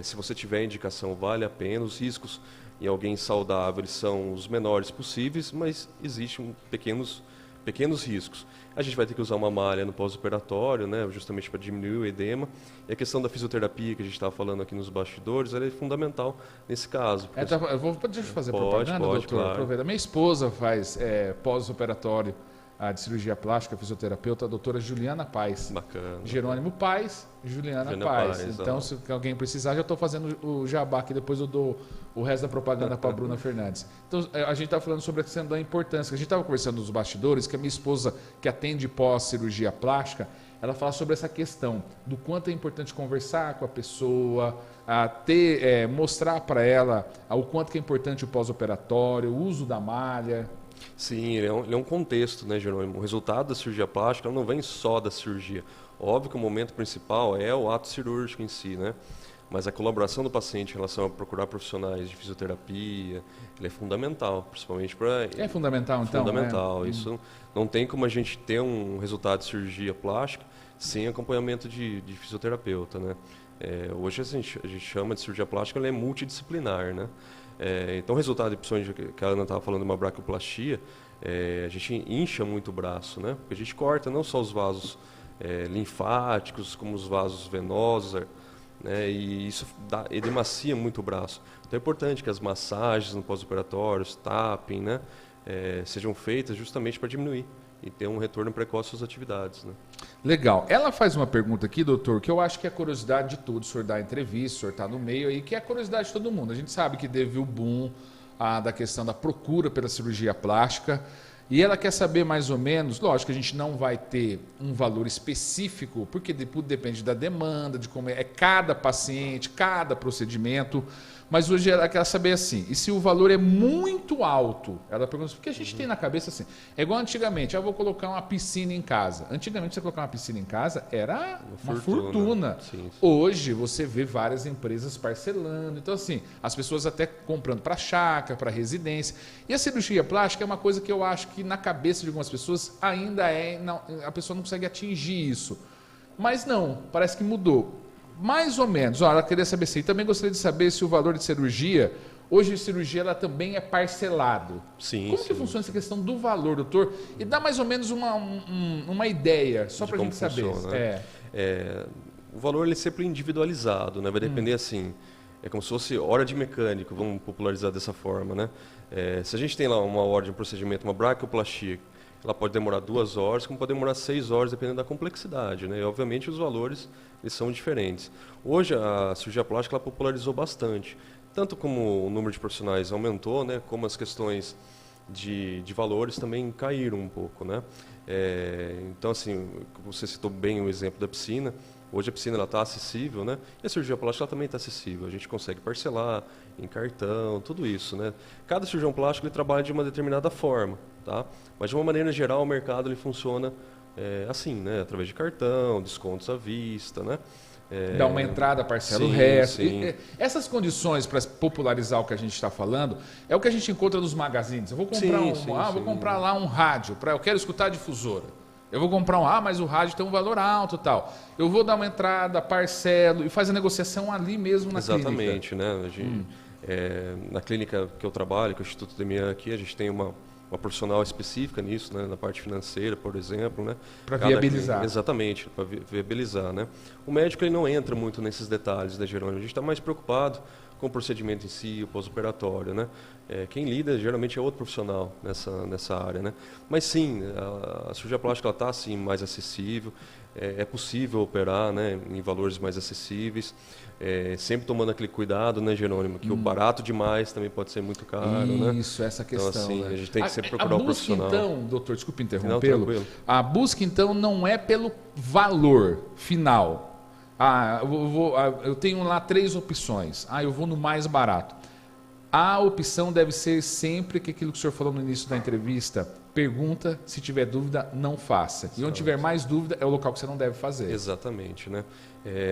Se você tiver indicação, vale a pena. Os riscos em alguém saudável eles são os menores possíveis, mas existem pequenos riscos. A gente vai ter que usar uma malha no pós-operatório, né, justamente para diminuir o edema. E a questão da fisioterapia que a gente estava falando aqui nos bastidores, ela é fundamental nesse caso. Deixa eu fazer propaganda, doutor? Claro. Aproveita. Minha esposa faz pós-operatório de cirurgia plástica, fisioterapeuta, a doutora Juliana Paes. Bacana. Jerônimo Paes, Juliana Paes. Então, se alguém precisar, já estou fazendo o jabá aqui, depois eu dou o resto da propaganda para a Bruna Fernandes. Então, a gente está falando sobre a questão da importância. A gente estava conversando nos bastidores, que a minha esposa, que atende pós-cirurgia plástica, ela fala sobre essa questão do quanto é importante conversar com a pessoa, mostrar para ela o quanto que é importante o pós-operatório, o uso da malha. Sim, ele é um contexto, né, Jerônimo? O resultado da cirurgia plástica não vem só da cirurgia. Óbvio que o momento principal é o ato cirúrgico em si, né? Mas a colaboração do paciente em relação a procurar profissionais de fisioterapia, ele é fundamental, principalmente para... É fundamental, então? Fundamental. Isso não tem como a gente ter um resultado de cirurgia plástica sem acompanhamento de fisioterapeuta, né? Hoje a gente chama de cirurgia plástica, ela é multidisciplinar, né? Então o resultado, principalmente que a Ana estava falando de uma braquioplastia, a gente incha muito o braço, né? Porque a gente corta não só os vasos linfáticos, como os vasos venosos, né? E isso edemacia muito o braço. Então é importante que as massagens no pós-operatório, os tapping, né, sejam feitas justamente para diminuir e ter um retorno precoce às atividades, né? Legal. Ela faz uma pergunta aqui, doutor, que eu acho que é a curiosidade de todos. O senhor dá entrevista, o senhor está no meio aí, que é a curiosidade de todo mundo. A gente sabe que teve o boom da questão da procura pela cirurgia plástica. E ela quer saber mais ou menos, lógico que a gente não vai ter um valor específico, porque depende da demanda, de como é cada paciente, cada procedimento, mas hoje ela quer saber assim, e se o valor é muito alto? Ela pergunta, porque a gente tem na cabeça assim, é igual antigamente, vou colocar uma piscina em casa. Antigamente você colocar uma piscina em casa era uma fortuna. Sim. Hoje você vê várias empresas parcelando, então assim, as pessoas até comprando para chácara, para residência. E a cirurgia plástica é uma coisa que eu acho que na cabeça de algumas pessoas ainda a pessoa não consegue atingir isso. Mas não, parece que mudou. Mais ou menos. Ela queria saber assim, também gostaria de saber se o valor de cirurgia, hoje a cirurgia ela também é parcelado. Sim. Como que funciona essa questão do valor, doutor? E dá mais ou menos uma ideia, só para a gente saber. Né? O valor ele é sempre individualizado, né? Vai depender assim, é como se fosse hora de mecânico, vamos popularizar dessa forma, né? Se a gente tem lá uma hora de um procedimento, uma braquioplastia, ela pode demorar 2 horas, como pode demorar 6 horas, dependendo da complexidade, né? E, obviamente, os valores eles são diferentes. Hoje, a cirurgia plástica ela popularizou bastante, tanto como o número de profissionais aumentou, né? Como as questões de valores também caíram um pouco, né? Então, assim, você citou bem o exemplo da piscina. Hoje a piscina está acessível, né? E a cirurgia plástica ela também está acessível. A gente consegue parcelar em cartão, tudo isso, né? Cada cirurgião plástico ele trabalha de uma determinada forma, tá? Mas de uma maneira geral o mercado ele funciona assim, né? Através de cartão, descontos à vista, né? Dá uma entrada, parcela o resto. Essas condições para popularizar o que a gente está falando é o que a gente encontra nos magazines. Eu vou comprar vou comprar lá um rádio, eu quero escutar a difusora. Eu vou comprar mas o rádio tem um valor alto e tal. Eu vou dar uma entrada, parcelo e fazer a negociação ali mesmo na clínica. Exatamente, né? Na clínica que eu trabalho, que é o Instituto Demian aqui, a gente tem uma profissional específica nisso, né? Na parte financeira, por exemplo, né? Para viabilizar. Exatamente, para viabilizar, né? O médico ele não entra muito nesses detalhes, né, Jerônimo? A gente está mais preocupado com o procedimento em si, o pós-operatório, né? Quem lida geralmente é outro profissional nessa área, né? Mas sim, a cirurgia plástica está assim mais acessível, é possível operar, né, em valores mais acessíveis, sempre tomando aquele cuidado, né, Jerônimo, que o barato demais também pode ser muito caro, né? Isso, essa questão. Então, assim, né? a gente tem que sempre procurar o profissional. Então, doutor, desculpe interrompê-lo. Tranquilo. A busca, então, não é pelo valor final. Eu tenho lá 3 opções. Eu vou no mais barato. A opção deve ser sempre que aquilo que o senhor falou no início da entrevista, pergunta, se tiver dúvida, não faça. E onde tiver mais dúvida, é o local que você não deve fazer. Exatamente, né?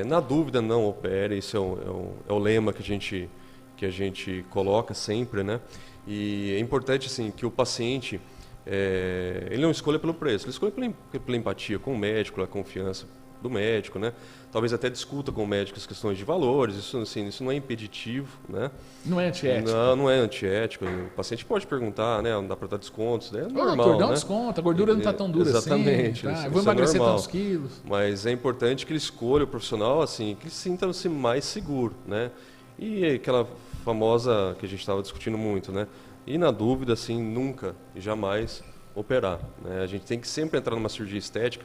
Na dúvida, não opere, isso é o lema que a gente coloca sempre, né? E é importante, assim, que o paciente, ele não escolha pelo preço, ele escolha pela empatia com o médico, a confiança do médico, né? Talvez até discuta com o médico as questões de valores, isso não é impeditivo, né? Não é antiético. Não é antiético. O paciente pode perguntar, né? Não dá para dar descontos, é normal, doutor, dá um né? desconto, a gordura não está tão dura exatamente, assim. Eu vou emagrecer tantos quilos. Mas é importante que ele escolha o profissional assim, que sinta-se mais seguro, né? E aquela famosa que a gente estava discutindo muito, né? E na dúvida, assim, nunca e jamais operar, né? A gente tem que sempre entrar numa cirurgia estética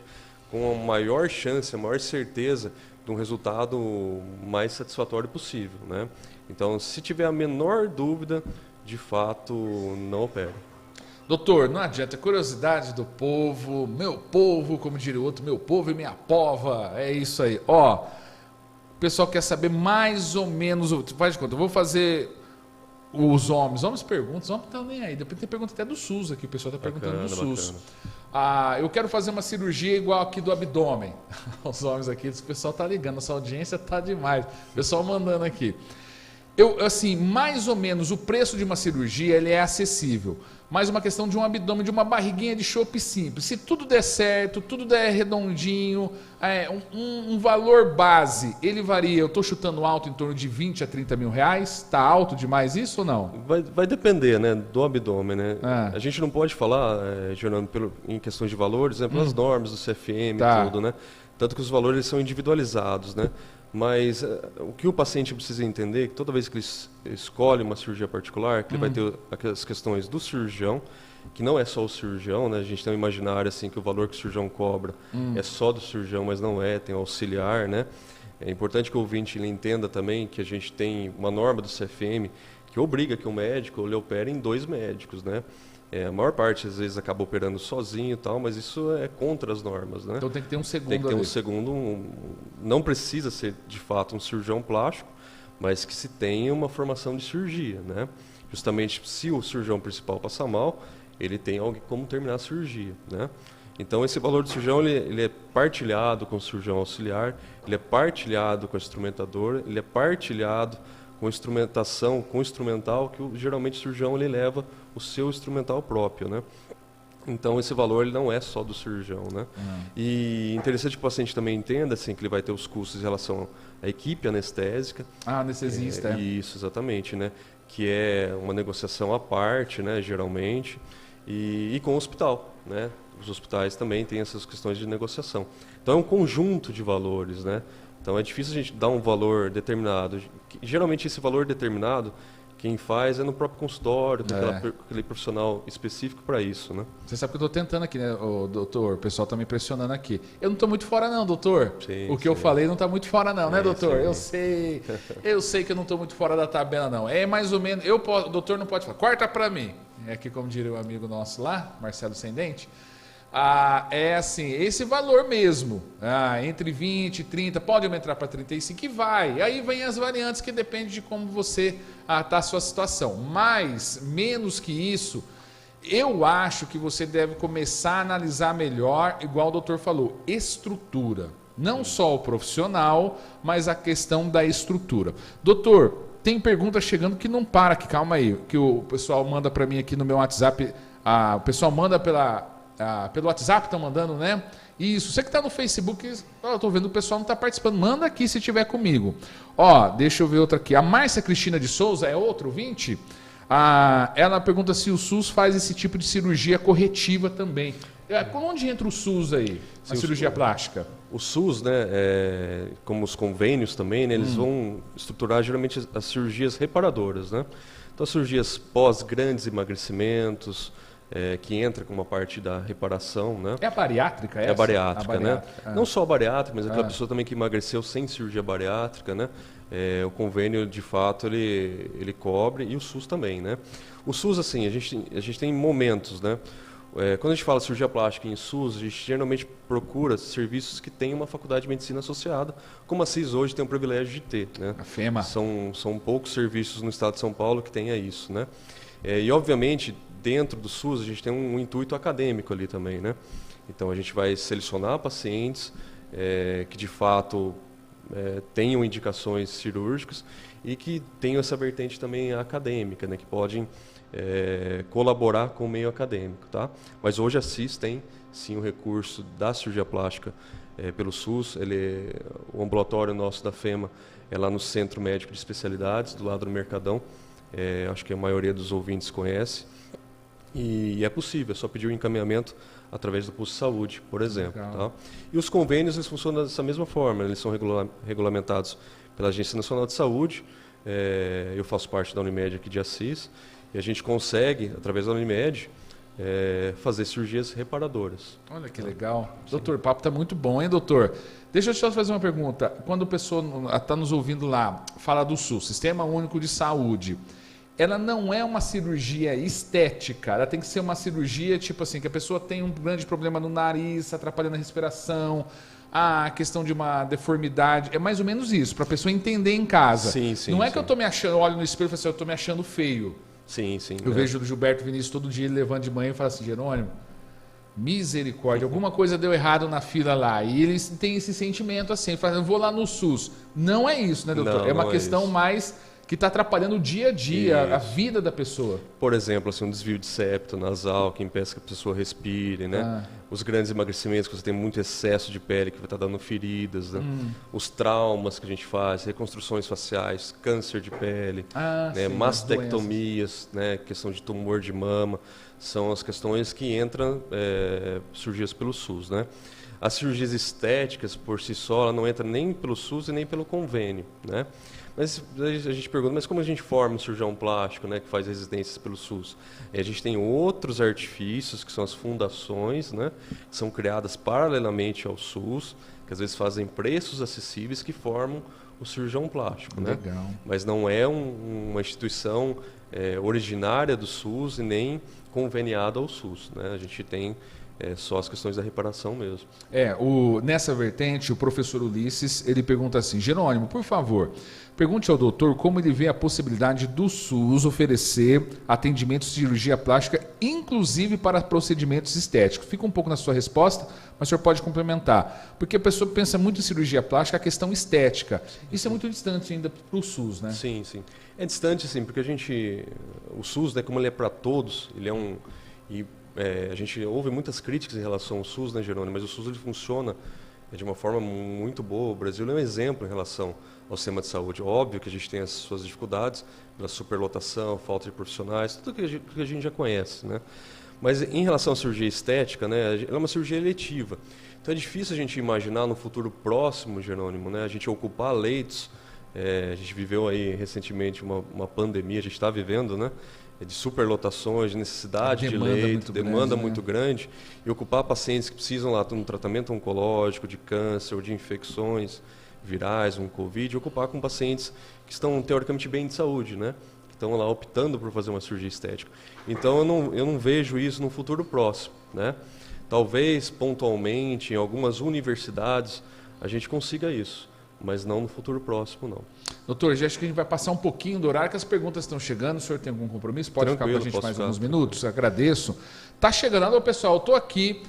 com a maior chance, a maior certeza de um resultado mais satisfatório possível, né? Então, se tiver a menor dúvida, de fato, não opere. Doutor, não adianta, curiosidade do povo, meu povo, como diria o outro, meu povo e minha pova, é isso aí. O pessoal quer saber mais ou menos, faz de conta, eu vou fazer os homens perguntam, os homens não estão nem aí, depois tem pergunta até do SUS aqui, o pessoal está perguntando do SUS. Eu quero fazer uma cirurgia igual aqui do abdômen. Os homens aqui, o pessoal está ligando, essa audiência está demais. O pessoal mandando aqui. Assim, mais ou menos o preço de uma cirurgia ele é acessível, mas uma questão de um abdômen, de uma barriguinha de chope simples. Se tudo der certo, tudo der redondinho, um valor base, ele varia, eu estou chutando alto em torno de 20 a 30 mil reais, está alto demais isso ou não? Vai depender, né, do abdômen, né? A gente não pode falar, Gerando, em questões de valores, né, pelas normas do CFM e tudo, né? Tanto que os valores são individualizados, né? Mas o que o paciente precisa entender é que toda vez que ele escolhe uma cirurgia particular, que ele vai ter aquelas questões do cirurgião, que não é só o cirurgião, né? A gente tem um imaginário assim que o valor que o cirurgião cobra é só do cirurgião, mas não é, tem o auxiliar, né? É importante que o ouvinte ele entenda também que a gente tem uma norma do CFM que obriga que o médico ele opere em 2 médicos, né? A maior parte, às vezes, acaba operando sozinho e tal, mas isso é contra as normas, né? Então tem que ter um segundo. Tem que ter um segundo, não precisa ser, de fato, um cirurgião plástico, mas que se tenha uma formação de cirurgia, né? Justamente, se o cirurgião principal passar mal, ele tem como terminar a cirurgia, né? Então, esse valor do cirurgião, ele é partilhado com o cirurgião auxiliar, ele é partilhado com o instrumentador, ele é partilhado com instrumentação, com o instrumental, que geralmente o cirurgião ele leva o seu instrumental próprio, né? Então esse valor ele não é só do cirurgião, né? E interessante que o paciente também entenda assim que ele vai ter os custos em relação à equipe anestésica. Anestesista. Isso, exatamente, né? Que é uma negociação à parte, né? Geralmente e com o hospital, né? Os hospitais também têm essas questões de negociação. Então é um conjunto de valores, né? Então é difícil a gente dar um valor determinado. Geralmente esse valor determinado, quem faz é no próprio consultório, tem aquele profissional específico para isso, né? Você sabe que eu estou tentando aqui, né, doutor? O pessoal está me pressionando aqui. Eu não estou muito fora não, doutor. Sim, o que eu falei não está muito fora não, né, doutor? Sim. Eu sei que eu não estou muito fora da tabela não. É mais ou menos, o doutor não pode falar, corta para mim. É aqui como diria o amigo nosso lá, Marcelo Sendente. É assim, esse valor mesmo, entre 20 e 30, pode aumentar para 35 e vai. Aí vem as variantes que depende de como você está a sua situação. Mas, menos que isso, eu acho que você deve começar a analisar melhor, igual o doutor falou, estrutura. Não só o profissional, mas a questão da estrutura. Doutor, tem pergunta chegando que não para, que calma aí, que o pessoal manda para mim aqui no meu WhatsApp, o pessoal manda pela pelo WhatsApp estão mandando, né? Isso, você que está no Facebook, eu estou vendo o pessoal não está participando, manda aqui se tiver comigo. Ó, deixa eu ver outra aqui. A Márcia Cristina de Souza, é outro ouvinte? Ela pergunta se o SUS faz esse tipo de cirurgia corretiva também. Onde entra o SUS aí, a cirurgia plástica? O SUS, né, como os convênios também, né, eles vão estruturar geralmente as cirurgias reparadoras, né? Então, as cirurgias pós grandes emagrecimentos, que entra com uma parte da reparação, né? É a bariátrica essa? É a bariátrica, né? É. Não só a bariátrica, mas aquela pessoa também que emagreceu sem cirurgia bariátrica, né? O convênio, de fato, ele cobre, e o SUS também, né? O SUS, assim, a gente tem momentos, né? Quando a gente fala de cirurgia plástica em SUS, a gente geralmente procura serviços que têm uma faculdade de medicina associada, como a CIS hoje tem o privilégio de ter, né? A FEMA. São poucos serviços no estado de São Paulo que tenha isso, né? E, obviamente, dentro do SUS, a gente tem um intuito acadêmico ali também, né? Então, a gente vai selecionar pacientes que, de fato, tenham indicações cirúrgicas e que tenham essa vertente também acadêmica, né? Que podem colaborar com o meio acadêmico, tá? Mas hoje a CIS tem, sim, o recurso da cirurgia plástica pelo SUS. O ambulatório nosso da FEMA é lá no Centro Médico de Especialidades, do lado do Mercadão. Acho que a maioria dos ouvintes conhece. E é possível, é só pedir o encaminhamento através do posto de saúde, por exemplo. Tá? E os convênios, eles funcionam dessa mesma forma, eles são regulamentados pela Agência Nacional de Saúde. Eu faço parte da Unimed aqui de Assis, e a gente consegue, através da Unimed, fazer cirurgias reparadoras. Olha que legal. Sim. Doutor, o papo está muito bom, hein, doutor? Deixa eu só fazer uma pergunta. Quando a pessoa está nos ouvindo lá, fala do SUS, Sistema Único de Saúde, ela não é uma cirurgia estética, ela tem que ser uma cirurgia tipo assim, que a pessoa tem um grande problema no nariz, atrapalhando a respiração, a questão de uma deformidade, é mais ou menos isso, para a pessoa entender em casa. Sim, sim, não é que eu estou me achando, eu olho no espelho e falo assim, eu estou me achando feio. Sim, sim. Eu vejo o Gilberto Vinícius todo dia, ele levanta de manhã e fala assim, Jerônimo, misericórdia, alguma coisa deu errado na fila lá. E eles têm esse sentimento assim, fala, eu vou lá no SUS. Não é isso, né, doutor? Não, é uma questão mais que está atrapalhando o dia a dia, a vida da pessoa. Por exemplo, assim, um desvio de septo nasal que impeça que a pessoa respire, né? Os grandes emagrecimentos, que você tem muito excesso de pele, que vai estar dando feridas, né? Os traumas que a gente faz, reconstruções faciais, câncer de pele, né? Sim, mastectomias, né? Questão de tumor de mama, são as questões que entram cirurgias pelo SUS, né? As cirurgias estéticas, por si só, ela não entra nem pelo SUS e nem pelo convênio, né? Mas a gente pergunta, mas como a gente forma um cirurgião plástico, né, que faz residências pelo SUS? A gente tem outros artifícios, que são as fundações, né, que são criadas paralelamente ao SUS, que às vezes fazem preços acessíveis, que formam o cirurgião plástico. Legal. Né? Mas não é uma instituição originária do SUS e nem conveniada ao SUS. Né? A gente tem só as questões da reparação mesmo. Nessa vertente, o professor Ulisses, ele pergunta assim, Jerônimo, por favor, pergunte ao doutor como ele vê a possibilidade do SUS oferecer atendimento de cirurgia plástica, inclusive para procedimentos estéticos. Fica um pouco na sua resposta, mas o senhor pode complementar. Porque a pessoa pensa muito em cirurgia plástica, a questão estética. Isso é muito distante ainda para o SUS, né? Sim, sim. É distante, sim, porque o SUS, né, como ele é para todos, ele é um... a gente ouve muitas críticas em relação ao SUS, né, Jerônimo? Mas o SUS ele funciona de uma forma muito boa. O Brasil é um exemplo em relação ao sistema de saúde. Óbvio que a gente tem as suas dificuldades, pela superlotação, falta de profissionais, tudo que a gente já conhece, né? Mas em relação à cirurgia estética, né, ela é uma cirurgia eletiva. Então é difícil a gente imaginar no futuro próximo, Jerônimo, né, a gente ocupar leitos. A gente viveu aí recentemente uma pandemia, a gente está vivendo, né? De superlotações, de necessidade de leito, demanda muito grande, e ocupar pacientes que precisam lá de um tratamento oncológico, de câncer ou de infecções virais, um Covid, e ocupar com pacientes que estão teoricamente bem de saúde, né? Que estão lá optando por fazer uma cirurgia estética. Então eu não vejo isso no futuro próximo, né? Talvez pontualmente em algumas universidades a gente consiga isso, mas não no futuro próximo, não. Doutor, já acho que a gente vai passar um pouquinho do horário, que as perguntas estão chegando. O senhor tem algum compromisso? Pode ficar com a gente mais alguns minutos? Agradeço. Está chegando. Alô, pessoal, eu estou aqui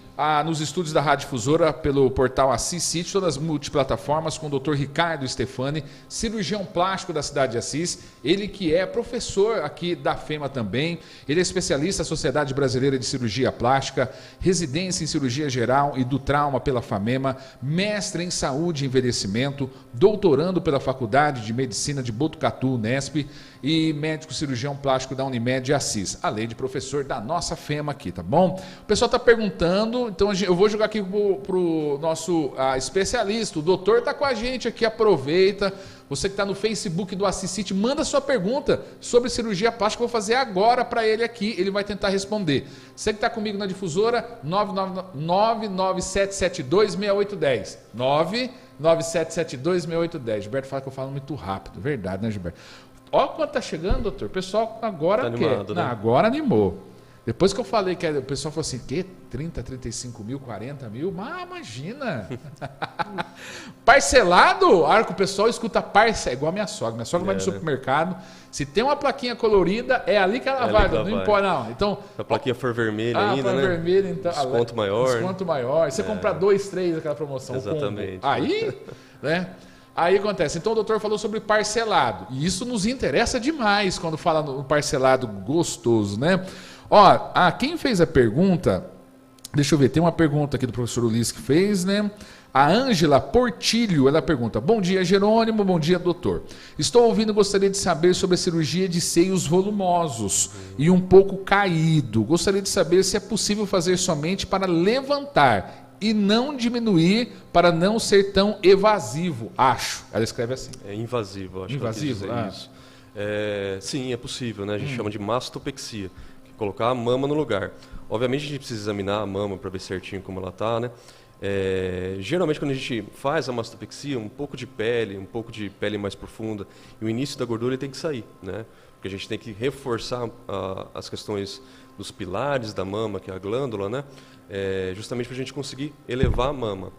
nos estúdios da Rádio Difusora, pelo portal Assis City, todas as multiplataformas, com o Dr. Ricardo Stefani, cirurgião plástico da cidade de Assis, ele que é professor aqui da FEMA também, ele é especialista da Sociedade Brasileira de Cirurgia Plástica, residência em cirurgia geral e do trauma pela FAMEMA, mestre em saúde e envelhecimento, doutorando pela Faculdade de Medicina de Botucatu, Unesp, e médico cirurgião plástico da Unimed Assis, além de professor da nossa FEMA aqui, tá bom? O pessoal está perguntando, então eu vou jogar aqui para o nosso especialista, o doutor está com a gente aqui, aproveita, você que está no Facebook do Assis City, manda sua pergunta sobre cirurgia plástica, eu vou fazer agora para ele aqui, ele vai tentar responder. Você que está comigo na difusora, 997726810, 997726810, Gilberto fala que eu falo muito rápido, verdade, né, Gilberto? Olha quanto está chegando, doutor. O pessoal agora tá quer. Animado, né? Não, agora animou. Depois que eu falei que o pessoal falou assim, que 30, 35 mil, 40 mil? Mas imagina. Parcelado? A hora que o pessoal escuta parcelado, igual a minha sogra. Minha sogra vai no supermercado, se tem uma plaquinha colorida, é ali que ela vai, não importa não. Então, se a plaquinha for vermelha ainda, né? Vermelha, então, desconto maior. Desconto maior. Você comprar 2, 3, aquela promoção. Exatamente. Aí, né? Aí acontece, então o doutor falou sobre parcelado, e isso nos interessa demais quando fala no parcelado gostoso, né? Ó, quem fez a pergunta, deixa eu ver, tem uma pergunta aqui do professor Ulisses que fez, né? A Ângela Portilho, ela pergunta, bom dia Jerônimo, bom dia doutor. Estou ouvindo e gostaria de saber sobre a cirurgia de seios volumosos e um pouco caído. Gostaria de saber se é possível fazer somente para levantar e não diminuir para não ser tão evasivo, acho. Ela escreve assim. É invasivo, acho invasivo? que ela quis dizer isso. Sim, é possível, né? A gente chama de mastopexia, que é colocar a mama no lugar. Obviamente a gente precisa examinar a mama para ver certinho como ela está, né? Geralmente quando a gente faz a mastopexia, um pouco de pele mais profunda, e o início da gordura ele tem que sair, né? Porque a gente tem que reforçar as questões dos pilares da mama, que é a glândula, né? Justamente para a gente conseguir elevar a mama.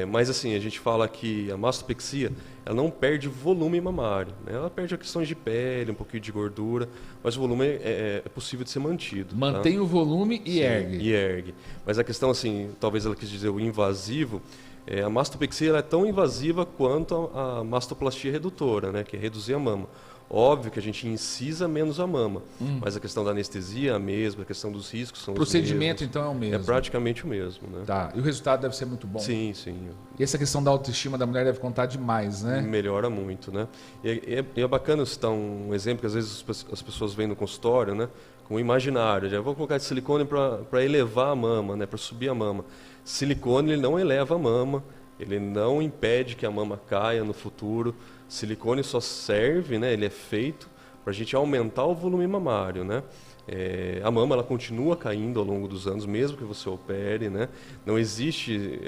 Mas assim, a gente fala que a mastopexia ela não perde volume mamário, né? Ela perde a questões de pele, um pouquinho de gordura, mas o volume é possível de ser mantido. Mantém o volume e ergue. E ergue. Mas a questão, assim, talvez ela quis dizer o invasivo, a mastopexia ela é tão invasiva quanto a mastoplastia redutora, né? Que é reduzir a mama. Óbvio que a gente incisa menos a mama, mas a questão da anestesia é a mesma, a questão dos riscos são os mesmos. O procedimento, então, é o mesmo. É praticamente o mesmo, né? Tá. E o resultado deve ser muito bom. Sim, sim. E essa questão da autoestima da mulher deve contar demais, né? Melhora muito, né? E é bacana citar um exemplo que às vezes as pessoas vêm no consultório, né? Com o imaginário. Já vou colocar de silicone para elevar a mama, né? Para subir a mama. Silicone ele não eleva a mama, ele não impede que a mama caia no futuro. Silicone só serve, né, ele é feito para a gente aumentar o volume mamário, né? A mama ela continua caindo ao longo dos anos, mesmo que você opere, né? Não existe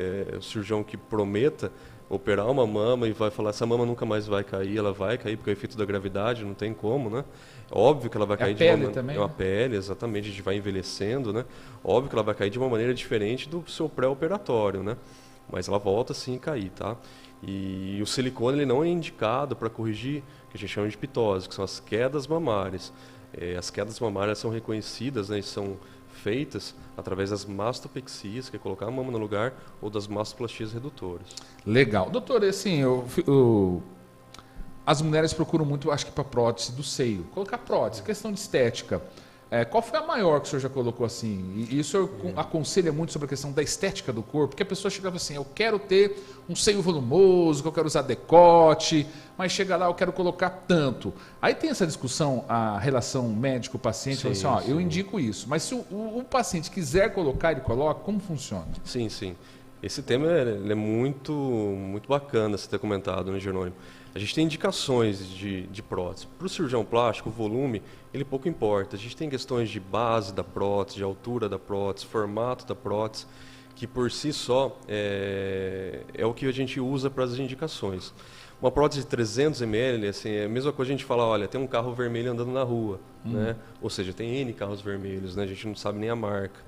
cirurgião que prometa operar uma mama e vai falar essa mama nunca mais vai cair, ela vai cair porque é o efeito da gravidade, não tem como, né? Óbvio que ela vai cair de uma maneira também. É uma pele, exatamente, a gente vai envelhecendo, né? Óbvio que ela vai cair de uma maneira diferente do seu pré-operatório, né? Mas ela volta sim a cair, tá? E o silicone ele não é indicado para corrigir o que a gente chama de pitose, que são as quedas mamárias. As quedas mamárias são reconhecidas, né, e são feitas através das mastopexias, que é colocar a mama no lugar, ou das mastoplastias redutoras. Legal. Doutor, assim, as mulheres procuram muito, acho que para prótese do seio. Colocar prótese, questão de estética. Qual foi a maior que o senhor já colocou assim? E o senhor aconselha muito sobre a questão da estética do corpo? Porque a pessoa chegava assim, eu quero ter um seio volumoso, que eu quero usar decote, mas chega lá, eu quero colocar tanto. Aí tem essa discussão, a relação médico-paciente, fala assim, ó, eu indico isso. Mas se o paciente quiser colocar, ele coloca, como funciona? Sim, sim. Esse tema ele é muito, muito bacana você ter comentado, né, Jerônimo? A gente tem indicações de prótese. Para o cirurgião plástico, o volume, ele pouco importa. A gente tem questões de base da prótese, de altura da prótese, formato da prótese, que por si só é o que a gente usa para as indicações. Uma prótese de 300 ml, assim, é a mesma coisa a gente falar, olha, tem um carro vermelho andando na rua, né? Ou seja, tem N carros vermelhos, né? A gente não sabe nem a marca.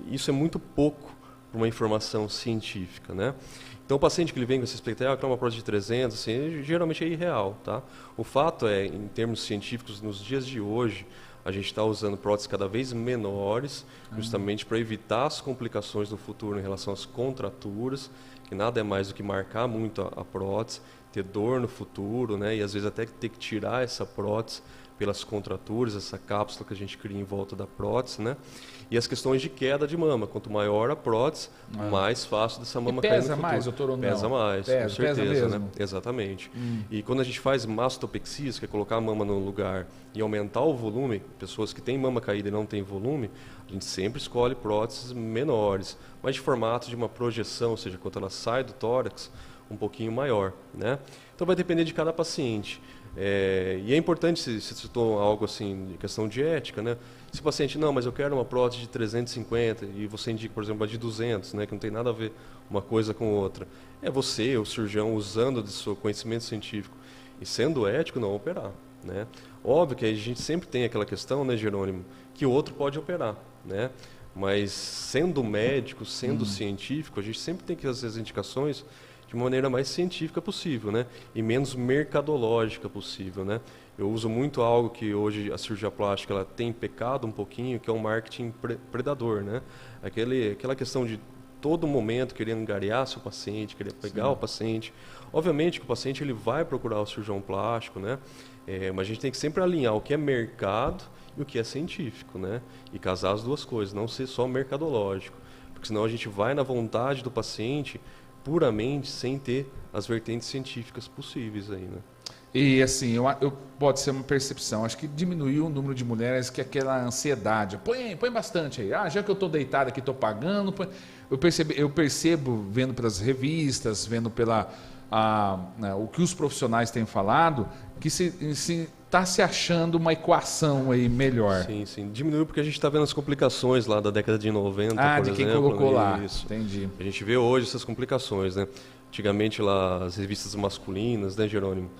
Isso é muito pouco para uma informação científica, né? Então, o paciente que ele vem com essa expectativa, que é uma prótese de 300, assim, geralmente é irreal, tá? O fato é, em termos científicos, nos dias de hoje, a gente está usando próteses cada vez menores, justamente para evitar as complicações no futuro em relação às contraturas, que nada é mais do que marcar muito a prótese, ter dor no futuro, né? E às vezes até ter que tirar essa prótese pelas contraturas, essa cápsula que a gente cria em volta da prótese, né? E as questões de queda de mama. Quanto maior a prótese, mais fácil dessa mama cair no futuro. Pesa mais, doutor, ou não? Pesa mais, com certeza, pesa mesmo. né? Exatamente. E quando a gente faz mastopexias, que é colocar a mama no lugar e aumentar o volume, pessoas que têm mama caída e não têm volume, a gente sempre escolhe próteses menores, mas de formato de uma projeção, ou seja, quando ela sai do tórax, um pouquinho maior, né? Então vai depender de cada paciente. E é importante, se citou algo assim, de questão de ética, né? Se o paciente, não, mas eu quero uma prótese de 350 e você indica, por exemplo, a de 200, né? Que não tem nada a ver uma coisa com outra. É você, o cirurgião, usando do seu conhecimento científico e sendo ético, não operar, né? Óbvio que a gente sempre tem aquela questão, né, Jerônimo, que o outro pode operar, né? Mas sendo médico, sendo científico, a gente sempre tem que fazer as indicações de maneira mais científica possível, né? E menos mercadológica possível, né? Eu uso muito algo que hoje a cirurgia plástica ela tem pecado um pouquinho, que é o marketing predador, né? Aquela questão de todo momento querer angariar seu paciente, querer pegar o paciente. Obviamente que o paciente ele vai procurar o cirurgião plástico, né? Mas a gente tem que sempre alinhar o que é mercado e o que é científico, né? E casar as duas coisas, não ser só mercadológico, porque senão a gente vai na vontade do paciente puramente sem ter as vertentes científicas possíveis aí, né? E assim, pode ser uma percepção, acho que diminuiu o número de mulheres que aquela ansiedade, põe bastante aí, já que eu estou deitado aqui, estou pagando, eu percebo vendo pelas revistas, vendo o que os profissionais têm falado, que se está se achando uma equação aí melhor. Sim, diminuiu porque a gente está vendo as complicações lá da década de 90, por exemplo. Quem colocou lá, isso. Entendi. A gente vê hoje essas complicações, né? Antigamente lá as revistas masculinas, né, Jerônimo?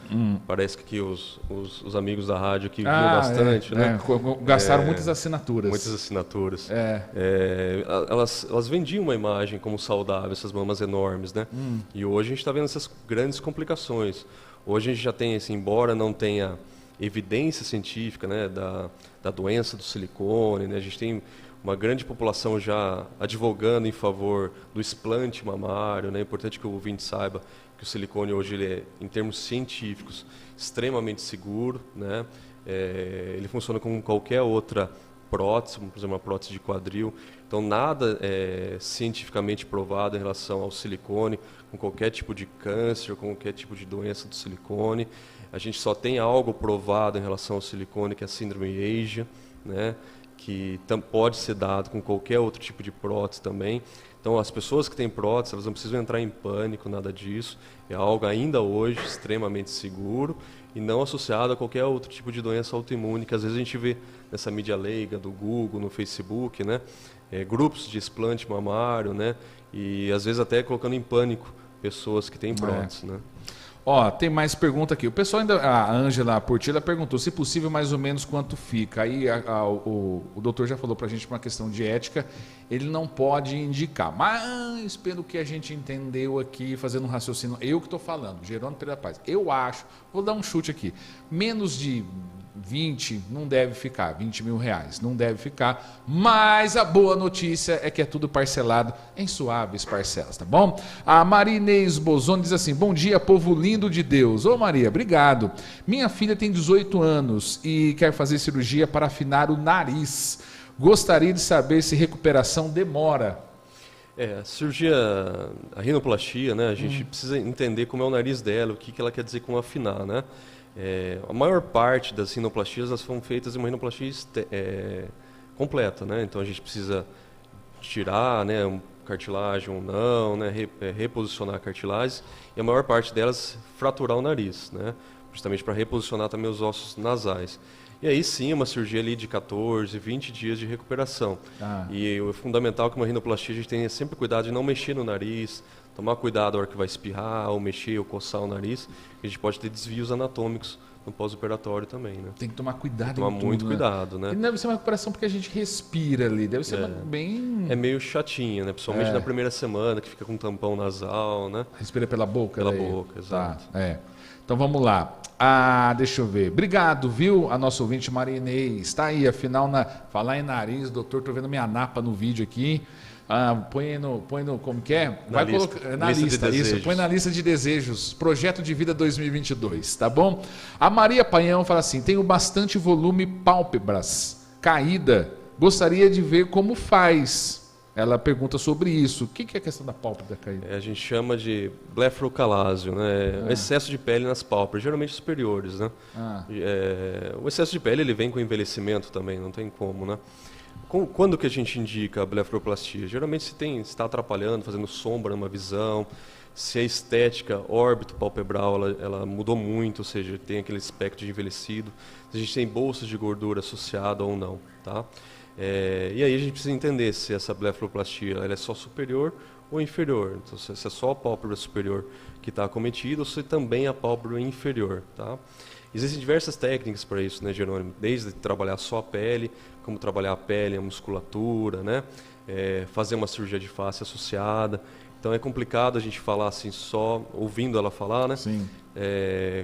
Parece que aqui os amigos da rádio aqui viam bastante, né? Gastaram muitas assinaturas. Muitas assinaturas. Elas vendiam uma imagem como saudável, essas mamas enormes, né? E hoje a gente está vendo essas grandes complicações. Hoje a gente já tem, assim, embora não tenha evidência científica, né, da doença do silicone, né? A gente tem uma grande população já advogando em favor do explante mamário, né? É importante que o ouvinte saiba que o silicone hoje ele é, em termos científicos, extremamente seguro, né? Ele funciona como qualquer outra prótese, por exemplo, uma prótese de quadril. Então, nada é cientificamente provado em relação ao silicone, com qualquer tipo de câncer, com qualquer tipo de doença do silicone. A gente só tem algo provado em relação ao silicone, que é a síndrome Asia, né? Que pode ser dado com qualquer outro tipo de prótese também. Então, as pessoas que têm prótese, elas não precisam entrar em pânico, nada disso. É algo ainda hoje extremamente seguro e não associado a qualquer outro tipo de doença autoimune, que às vezes a gente vê nessa mídia leiga do Google, no Facebook, né? Grupos de explante mamário, né? E às vezes até colocando em pânico pessoas que têm prótese, né? Tem mais pergunta aqui. O pessoal ainda, a Ângela Portilla perguntou, se possível, mais ou menos quanto fica. Aí o doutor já falou para a gente uma questão de ética, ele não pode indicar. Mas, pelo que a gente entendeu aqui, fazendo um raciocínio, eu que estou falando, Jerônimo Pereira Paz, eu acho, vou dar um chute aqui, menos de 20 não deve ficar, 20 mil reais não deve ficar, mas a boa notícia é que é tudo parcelado em suaves parcelas, tá bom? A Maria Inês Bozoni diz assim, bom dia, povo lindo de Deus. Ô Maria, obrigado. Minha filha tem 18 anos e quer fazer cirurgia para afinar o nariz. Gostaria de saber se recuperação demora. A cirurgia, a rinoplastia, né? A gente precisa entender como é o nariz dela, o que ela quer dizer com afinar, né? A maior parte das rinoplastias elas são feitas em uma rinoplastia completa, né? Então a gente precisa tirar, né, cartilagem ou não, né, reposicionar a cartilagem e a maior parte delas fraturar o nariz, né? Justamente para reposicionar também os ossos nasais. E aí sim, uma cirurgia ali de 14, 20 dias de recuperação. E é fundamental que uma rinoplastia a gente tenha sempre cuidado de não mexer no nariz, tomar cuidado na hora que vai espirrar, ou mexer, ou coçar o nariz, que a gente pode ter desvios anatômicos no pós-operatório também, né? Tem que tomar cuidado tomar muito cuidado, né? E deve ser uma recuperação porque a gente respira ali, deve ser bem... É meio chatinha, né? Principalmente na primeira semana, que fica com um tampão nasal, né? Respira pela boca? Pela boca, exato. Então vamos lá. Deixa eu ver. Obrigado, viu? A nossa ouvinte Maria Inês. Está aí, afinal, falar em nariz, doutor, tô vendo minha napa no vídeo aqui. Põe no, como que é? Na lista. Na lista, isso. Põe na lista de desejos. Projeto de vida 2022, tá bom? A Maria Paião fala assim, tenho bastante volume pálpebras, caída. Gostaria de ver como faz. Ela pergunta sobre isso. O que é a questão da pálpebra caída? A gente chama de blefarocalásia, né? Excesso de pele nas pálpebras, geralmente superiores, né? O excesso de pele ele vem com envelhecimento também, não tem como, né? Quando que a gente indica a blefaroplastia? Geralmente se está atrapalhando, fazendo sombra numa visão, se a estética órbito-palpebral ela mudou muito, ou seja, tem aquele aspecto de envelhecido, se a gente tem bolsas de gordura associada ou não, tá? E aí a gente precisa entender se essa blefaroplastia ela é só superior ou inferior. Então, se é só a pálpebra superior que está acometida ou se também a pálpebra inferior, tá? Existem diversas técnicas para isso, né, Jerônimo? Desde trabalhar só a pele, como trabalhar a pele, a musculatura, né? Fazer uma cirurgia de face associada. Então é complicado a gente falar assim só ouvindo ela falar, né? Sim.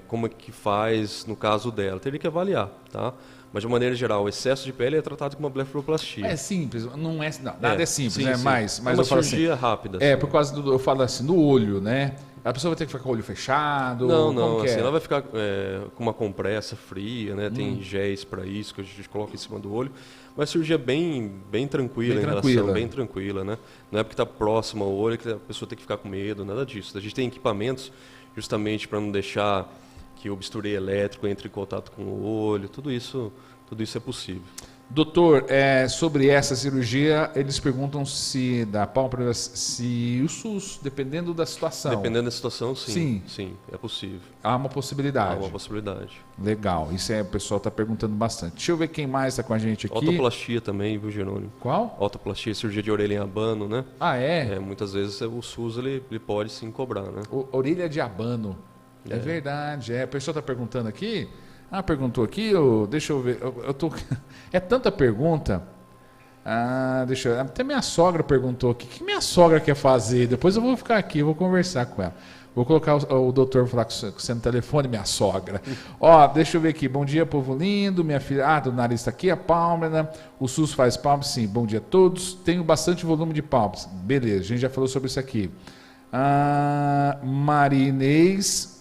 Como é que faz no caso dela? Teria que avaliar, tá? Mas de uma maneira geral, o excesso de pele é tratado como uma blefaroplastia. É simples, não é, nada é simples, sim, né? sim. Mas uma eu falo cirurgia assim, rápida. por causa eu falo assim, no olho, né? A pessoa vai ter que ficar com o olho fechado? Não, assim, é? ela vai ficar com uma compressa fria, né? Tem géis para isso que a gente coloca em cima do olho. Mas cirurgia bem tranquila, bem tranquila, né? Não é porque está próximo ao olho que a pessoa tem que ficar com medo, nada disso. A gente tem equipamentos justamente para não deixar que o bisturi elétrico entre em contato com o olho, tudo isso é possível. Doutor, sobre essa cirurgia, eles perguntam se da pálpebra, se o SUS, dependendo da situação. Dependendo da situação, sim. Sim, é possível. Há uma possibilidade. Há uma possibilidade. Legal, isso o pessoal está perguntando bastante. Deixa eu ver quem mais está com a gente aqui. Otoplastia também, viu, Jerônimo? Qual? Otoplastia, cirurgia de orelha em abano, né? Muitas vezes o SUS ele pode sim cobrar, né? Orelha de abano. É verdade, a pessoa está perguntando aqui. Perguntou aqui, deixa eu ver. É tanta pergunta. Até minha sogra perguntou aqui. O que minha sogra quer fazer? Depois eu vou ficar aqui, vou conversar com ela. Vou colocar o doutor falar com você no telefone, minha sogra. Deixa eu ver aqui. Bom dia, povo lindo. Minha filha. Do nariz está aqui, a pálpebra. O SUS faz pálpebra? Sim. Bom dia a todos. Tenho bastante volume de pálpebras. Beleza, a gente já falou sobre isso aqui. Marinês.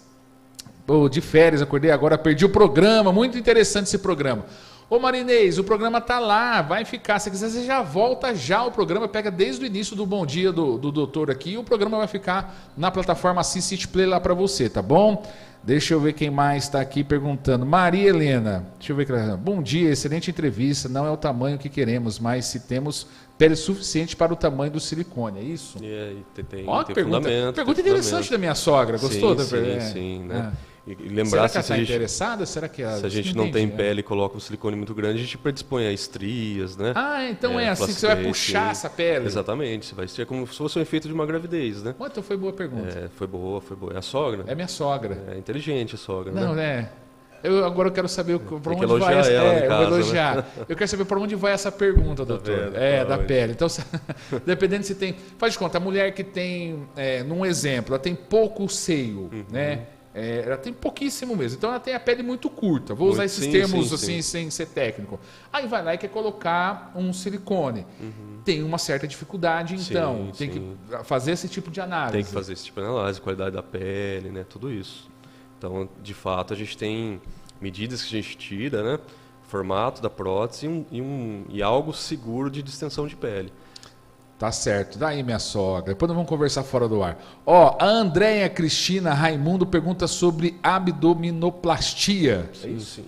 De férias, acordei agora, perdi o programa, muito interessante esse programa. Marinês, o programa tá lá, vai ficar, se quiser você já volta já o programa, pega desde o início do Bom Dia do doutor aqui, e o programa vai ficar na plataforma City Play lá para você, tá bom? Deixa eu ver quem mais está aqui perguntando. Maria Helena, deixa eu ver. Bom dia, excelente entrevista, não é o tamanho que queremos, mas se temos pele suficiente para o tamanho do silicone, é isso? Tem pergunta interessante da minha sogra, gostou? Sim, né? E lembrar será que ela está interessada? Será que se a gente não tem pele e coloca um silicone muito grande, a gente predispõe a estrias, né? Então é assim que você vai puxar essa pele. Exatamente, você vai ser como se fosse um efeito de uma gravidez, né? Então foi boa pergunta. Foi boa. É a sogra? É minha sogra. É inteligente a sogra, não, né? Agora eu quero saber para onde vai essa. Eu vou elogiar. Né? Eu quero saber para onde vai essa pergunta, doutor. Da pele. Então, dependendo se tem. Faz de conta, a mulher que tem, num exemplo, ela tem pouco seio, né? Ela tem pouquíssimo mesmo. Então ela tem a pele muito curta. Vou usar esses termos assim, sem ser técnico. Aí vai lá e quer colocar um silicone. Tem uma certa dificuldade, então. Tem que fazer esse tipo de análise. Tem que fazer esse tipo de análise, qualidade da pele, né? Tudo isso. Então, de fato, a gente tem medidas que a gente tira, né? Formato da prótese e algo seguro de distensão de pele. Tá certo. Daí, minha sogra. Depois nós vamos conversar fora do ar. A Andréia Cristina Raimundo pergunta sobre abdominoplastia.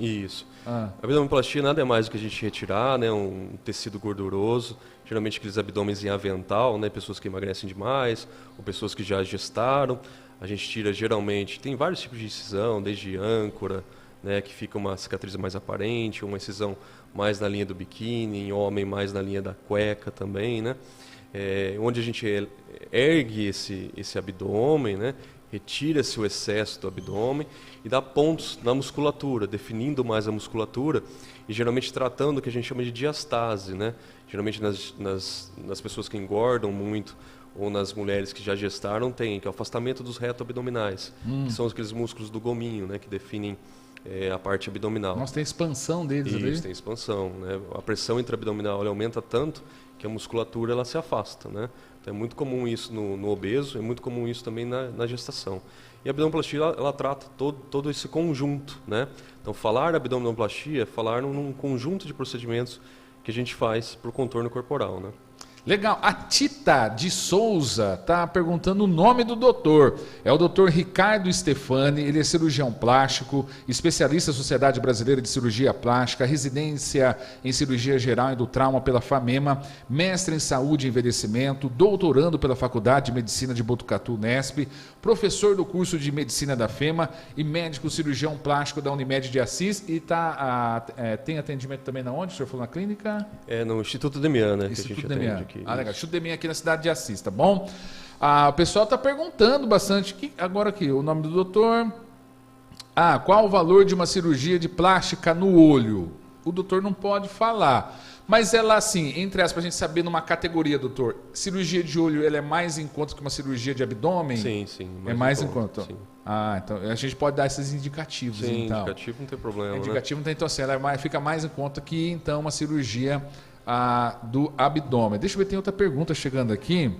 Isso. A abdominoplastia nada é mais do que a gente retirar, né? Um tecido gorduroso. Geralmente aqueles abdômenes em avental, né? Pessoas que emagrecem demais ou pessoas que já gestaram. A gente tira geralmente, tem vários tipos de incisão, desde âncora, né, que fica uma cicatriz mais aparente, uma incisão mais na linha do biquíni, em homem mais na linha da cueca também, né? Onde a gente ergue esse abdômen, né? Retira-se o excesso do abdômen e dá pontos na musculatura, definindo mais a musculatura e geralmente tratando o que a gente chama de diastase, né? Geralmente nas pessoas que engordam muito ou nas mulheres que já gestaram tem, que é o afastamento dos reto-abdominais, que são aqueles músculos do gominho, né, que definem a parte abdominal. Nossa, tem expansão deles ali. Isso, tem expansão, né? A pressão intraabdominal ela aumenta tanto que a musculatura ela se afasta, né? Então é muito comum isso no obeso, é muito comum isso também na gestação. E a abdominoplastia ela trata todo esse conjunto, né? Então falar abdominoplastia é falar num conjunto de procedimentos que a gente faz para o contorno corporal, né? Legal. A Tita de Souza está perguntando o nome do doutor. É o doutor Ricardo Stefani, ele é cirurgião plástico, especialista da Sociedade Brasileira de Cirurgia Plástica, residência em cirurgia geral e do trauma pela FAMEMA, mestre em saúde e envelhecimento, doutorando pela Faculdade de Medicina de Botucatu, Unesp, professor do curso de Medicina da FEMA e médico cirurgião plástico da Unimed de Assis. E tem atendimento também na onde? O senhor falou na clínica? É no Instituto Demian, né? Instituto que a gente Demian. atende aqui. Legal. Instituto Demian aqui na cidade de Assis, tá bom? O pessoal está perguntando bastante. Agora aqui, o nome do doutor. Qual o valor de uma cirurgia de plástica no olho? O doutor não pode falar. Mas ela, assim, entre aspas, para a gente saber numa categoria, doutor, cirurgia de olho ela é mais em conta que uma cirurgia de abdômen? Sim. É mais em conta. Sim. Então a gente pode dar esses indicativos. Sim, então. indicativo não tem problema. Indicativo não tem, então assim, ela fica mais em conta que então uma cirurgia do abdômen. Deixa eu ver, tem outra pergunta chegando aqui.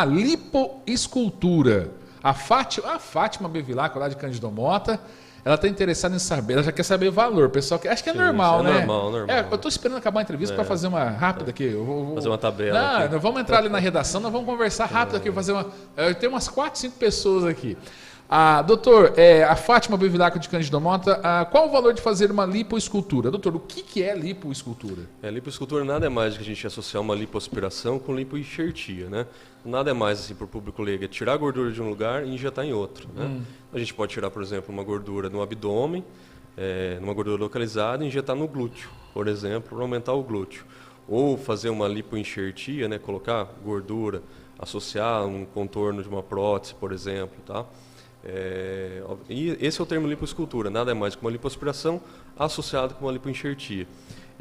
Lipoescultura. A Fátima Bevilacqua, lá de Cândido Mota, ela está interessada em saber, ela já quer saber valor. Pessoal, acho que é normal, né? Normal. Eu estou esperando acabar a entrevista para fazer uma rápida aqui. Fazer uma tabela. Nós vamos entrar ali na redação, nós vamos conversar rápido aqui, fazer eu tenho umas 4, 5 pessoas aqui. Doutor, a Fátima Bevilacqua de Cândido Mota, qual o valor de fazer uma lipoescultura? Doutor, o que é lipoescultura? Lipoescultura nada é mais do que a gente associar uma lipoaspiração com lipoenxertia, né? Nada é mais, assim, para o público leigo, é tirar a gordura de um lugar e injetar em outro, né? A gente pode tirar, por exemplo, uma gordura no abdômen, numa gordura localizada e injetar no glúteo, por exemplo, para aumentar o glúteo. Ou fazer uma lipoenxertia, né? Colocar gordura, associar um contorno de uma prótese, por exemplo, tá? E esse é o termo lipoescultura, nada é mais que uma lipoaspiração associada com uma lipoenxertia.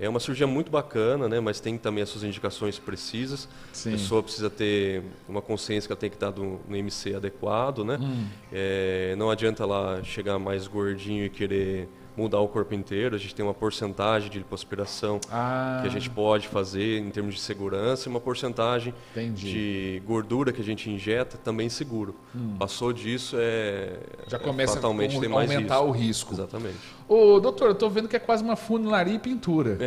É uma cirurgia muito bacana, né, mas tem também as suas indicações precisas. Sim. A pessoa precisa ter uma consciência que ela tem que estar no MC adequado, né? Não adianta ela chegar mais gordinho e querer mudar o corpo inteiro. A gente tem uma porcentagem de lipoaspiração que a gente pode fazer em termos de segurança e uma porcentagem de gordura que a gente injeta também seguro. Passou disso, já começa fatalmente a tem mais aumentar o risco. Exatamente. Doutor, eu estou vendo que é quase uma funilaria e pintura.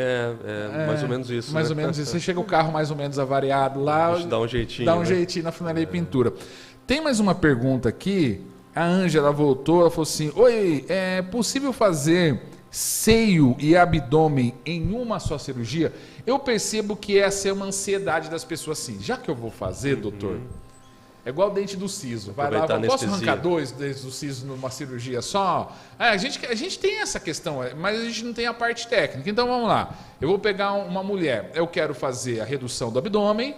Mais ou menos isso. Mais ou menos isso. Você chega o carro mais ou menos avariado lá. A gente dá um jeitinho. Dá um jeitinho na funilaria e pintura. Tem mais uma pergunta aqui. A Ângela voltou, ela falou assim: oi, é possível fazer seio e abdômen em uma só cirurgia? Eu percebo que essa é uma ansiedade das pessoas assim. Já que eu vou fazer, doutor, é igual o dente do siso. Vai lá, posso arrancar 2 dentes do siso numa cirurgia só? A gente tem essa questão, mas a gente não tem a parte técnica. Então vamos lá. Eu vou pegar uma mulher, eu quero fazer a redução do abdômen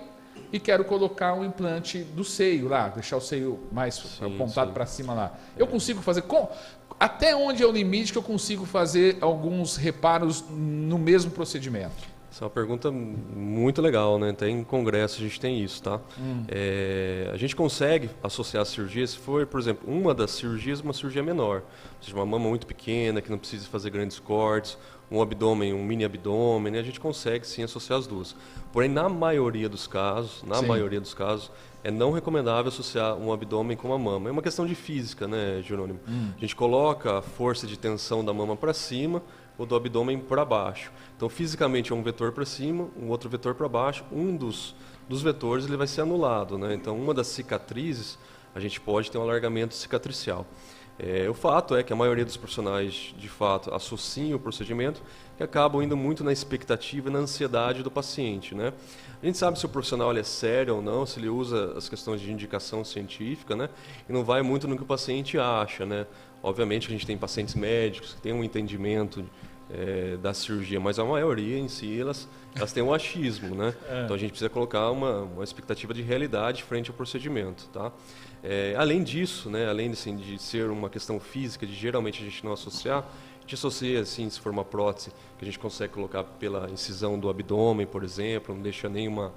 e quero colocar um implante do seio lá, deixar o seio mais apontado para cima lá. Eu consigo fazer... Até onde é o limite que eu consigo fazer alguns reparos no mesmo procedimento? Essa é uma pergunta muito legal, né? Até em congresso a gente tem isso, tá? A gente consegue associar a cirurgia, se for, por exemplo, uma das cirurgias, uma cirurgia menor. Ou seja, uma mama muito pequena, que não precisa fazer grandes cortes, um abdômen, um mini abdômen, né? A gente consegue sim associar as duas. Porém, na maioria dos casos, é não recomendável associar um abdômen com uma mama. É uma questão de física, né, Jerônimo? A gente coloca a força de tensão da mama para cima ou do abdômen para baixo. Então, fisicamente é um vetor para cima, um outro vetor para baixo. Um dos vetores ele vai ser anulado, né? Então, uma das cicatrizes, a gente pode ter um alargamento cicatricial. O fato é que a maioria dos profissionais, de fato, associam o procedimento e acabam indo muito na expectativa e na ansiedade do paciente, né? A gente sabe se o profissional é sério ou não, se ele usa as questões de indicação científica, né? E não vai muito no que o paciente acha, né? Obviamente que a gente tem pacientes médicos que têm um entendimento da cirurgia, mas a maioria em si, elas têm um achismo, né? Então a gente precisa colocar uma expectativa de realidade frente ao procedimento, tá? Além disso, né, além de ser uma questão física, de geralmente a gente não associar, gente associa, assim, se for uma prótese, que a gente consegue colocar pela incisão do abdômen, por exemplo, não deixa nenhuma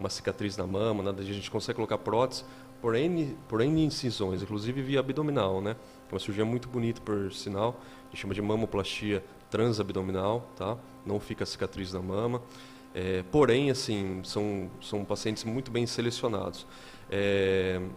cicatriz na mama, nada, a gente consegue colocar prótese por N incisões, inclusive via abdominal, né? É uma cirurgia muito bonita, por sinal, a gente chama de mamoplastia transabdominal, tá? Não fica cicatriz na mama. Porém, assim, são pacientes muito bem selecionados.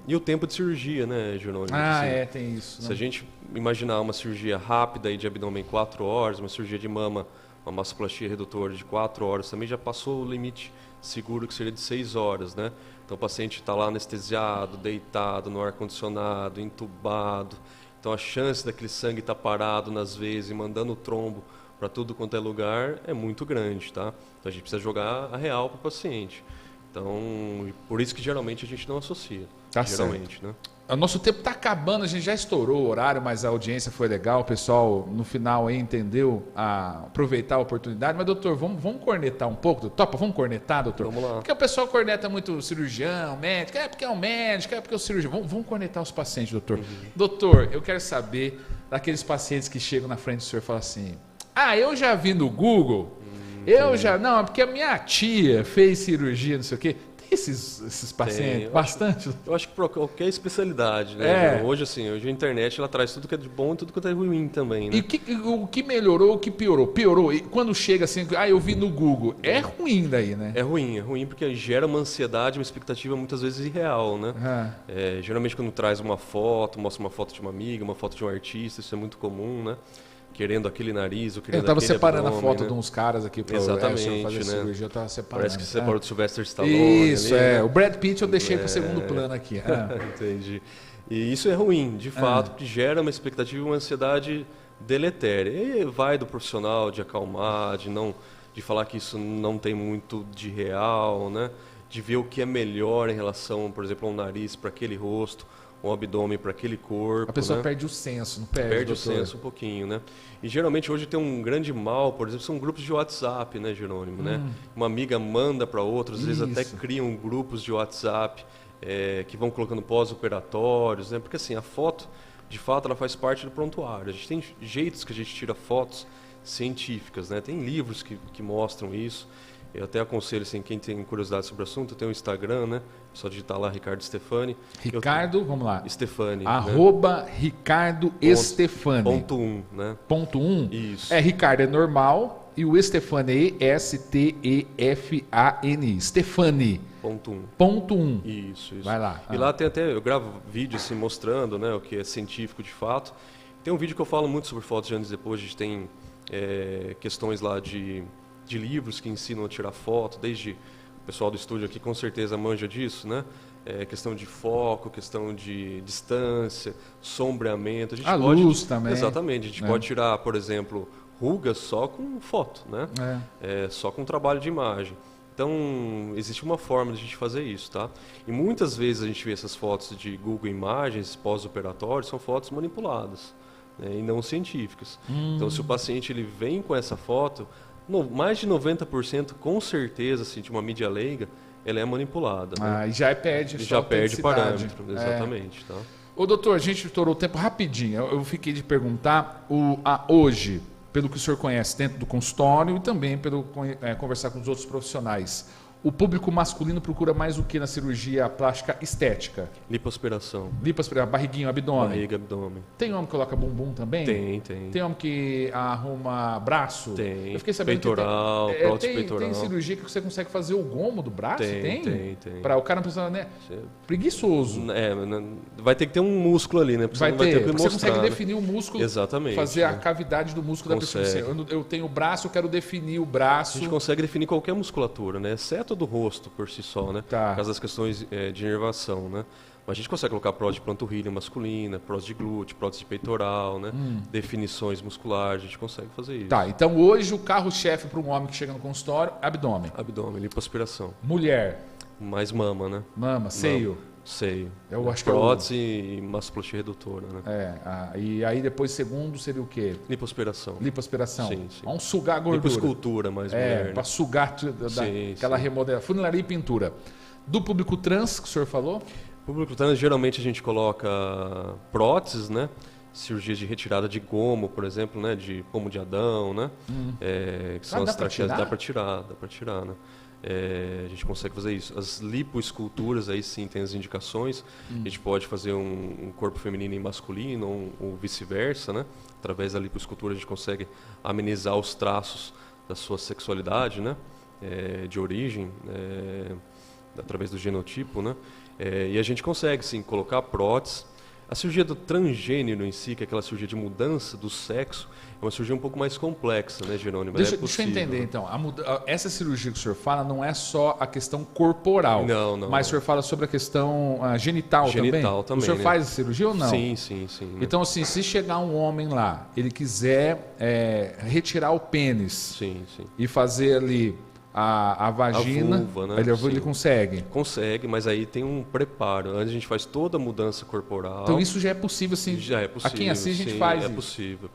E o tempo de cirurgia, né, Jerônimo? Assim, tem isso. Se a gente imaginar uma cirurgia rápida aí de abdômen 4 horas, uma cirurgia de mama, uma mastoplastia redutora de 4 horas, também já passou o limite seguro, que seria de 6 horas, né? Então o paciente está lá anestesiado, deitado, no ar-condicionado, entubado. Então a chance daquele sangue estar parado nas veias e mandando trombo para tudo quanto é lugar é muito grande, tá? Então a gente precisa jogar a real para o paciente. Então, por isso que geralmente a gente não associa. Tá geralmente, certo. Né? O nosso tempo está acabando, a gente já estourou o horário, mas a audiência foi legal, o pessoal no final aí entendeu aproveitar a oportunidade. Mas, doutor, vamos cornetar um pouco? Topa, vamos cornetar, doutor? Vamos lá. Porque o pessoal corneta muito cirurgião, médico, porque é o médico, porque é o cirurgião. Vamos cornetar os pacientes, doutor. Doutor, eu quero saber daqueles pacientes que chegam na frente do senhor e falam assim, eu já vi no Google, não, é porque a minha tia fez cirurgia, não sei o quê. Esses pacientes? Bastante? Eu acho que para qualquer especialidade, né? Hoje a internet ela traz tudo que é de bom e tudo que é ruim também, né? E o que melhorou, o que piorou? Piorou. E quando chega assim, eu vi no Google, é ruim daí, né? É ruim porque gera uma ansiedade, uma expectativa muitas vezes irreal, né? Geralmente quando traz uma foto, mostra uma foto de uma amiga, uma foto de um artista, isso é muito comum, né? Querendo aquele nariz, ou querendo eu estava separando abdômen, a foto né? de uns caras aqui para fazer né? cirurgia, eu estava separando. Parece que você separou do Sylvester Stallone. Isso, ali, né? O Brad Pitt eu deixei para o segundo plano aqui. Entendi. E isso é ruim, de fato, porque gera uma expectativa e uma ansiedade deletéria. E vai do profissional de acalmar, de falar que isso não tem muito de real, né? De ver o que é melhor em relação, por exemplo, a um nariz para aquele rosto, um abdômen para aquele corpo. A pessoa, né, perde o senso, não perde? Perde o senso um pouquinho, né? E geralmente hoje tem um grande mal, por exemplo, são grupos de WhatsApp, né, Jerônimo? Né? Uma amiga manda para outra, às vezes até criam grupos de WhatsApp que vão colocando pós-operatórios, né? Porque assim, a foto, de fato, ela faz parte do prontuário. A gente tem jeitos que a gente tira fotos científicas, né? Tem livros que mostram isso. Eu até aconselho, assim, quem tem curiosidade sobre o assunto, tem o Instagram, né? Só digitar lá Ricardo Stefani. Vamos lá. Stefani. @ Ricardo Stefani. Ponto 1, né? Ponto 1? Isso. Ricardo é normal e o Stefani é Stefani. Stefani. Ponto 1. Ponto 1. Isso. Vai lá. E lá tem até, eu gravo vídeo assim, mostrando, né, o que é científico de fato. Tem um vídeo que eu falo muito sobre fotos de anos depois, a gente tem questões lá de livros que ensinam a tirar foto, desde o pessoal do estúdio aqui com certeza manja disso, né? Questão de foco, questão de distância, sombreamento. A luz também. Exatamente. A gente pode tirar, por exemplo, rugas só com foto, né? Só com trabalho de imagem. Então, existe uma forma de a gente fazer isso, tá? E muitas vezes a gente vê essas fotos de Google Imagens pós-operatório, são fotos manipuladas, né? E não científicas. Então, se o paciente ele vem com essa foto, mais de 90% com certeza, assim, de uma mídia leiga, ela é manipulada. Né? E já perde parâmetro, exatamente. Tá? Ô doutor, a gente estourou o tempo rapidinho. Eu fiquei de perguntar hoje, pelo que o senhor conhece dentro do consultório e também pelo conversar com os outros profissionais, o público masculino procura mais o que na cirurgia plástica estética? Lipoaspiração. Barriguinho, abdômen. Barriga, abdômen. Tem homem que coloca bumbum também? Tem. Tem homem que arruma braço? Tem. Eu fiquei sabendo peitoral, que prótese peitoral. Tem cirurgia que você consegue fazer o gomo do braço? Tem. Para o cara não precisar, né? Preguiçoso. Vai ter que ter um músculo ali, né? Porque vai ter, você mostrar, consegue né? definir o músculo. Exatamente. Fazer a cavidade do músculo da pessoa. Eu tenho o braço, eu quero definir o braço. A gente consegue definir qualquer musculatura, né? Exceto do rosto por si só, né? Tá. Por causa das questões de inervação, né? Mas a gente consegue colocar prótese de panturrilha masculina, prótese de glúteo, prótese de peitoral, né? Definições musculares, a gente consegue fazer isso. Tá, então hoje o carro-chefe para um homem que chega no consultório, abdômen. Abdômen, lipoaspiração. Mulher. Mais mama, né? Mama, seio. Seio. Eu acho prótese e mastoplastia redutora, né? E aí depois segundo seria o quê? Lipoaspiração. Lipoaspiração. Sim. Vamos sugar a gordura. Lipoescultura, mais mulher, para sugar aquela remodelação. Funilaria e pintura. Do público trans que o senhor falou? Público trans, geralmente a gente coloca próteses, né? cirurgias de retirada de gomo, por exemplo, né, de pomo de Adão, né, que são as traqueias, dá para tirar, né. A gente consegue fazer isso. As lipoesculturas, aí sim tem as indicações. A gente pode fazer um corpo feminino e masculino, ou vice-versa, né? Através da lipoescultura a gente consegue amenizar os traços da sua sexualidade, né? De origem, através do genotipo, né? E a gente consegue, sim, colocar prótese. A cirurgia do transgênero em si, que é aquela cirurgia de mudança do sexo, é uma cirurgia um pouco mais complexa, né, Jerônimo? Deixa eu entender, então. Essa cirurgia que o senhor fala não é só a questão corporal. Não. Mas o senhor fala sobre a questão genital também? Genital também. O senhor né? faz a cirurgia ou não? Sim. Né? Então, assim, se chegar um homem lá, ele quiser retirar o pênis Sim. e fazer ali a vagina, A vulva, né? ele consegue. Consegue, mas aí tem um preparo. Antes a gente faz toda a mudança corporal. Então isso já é possível, assim. Já é possível. Aqui em Assis a gente sim, faz é isso. possível.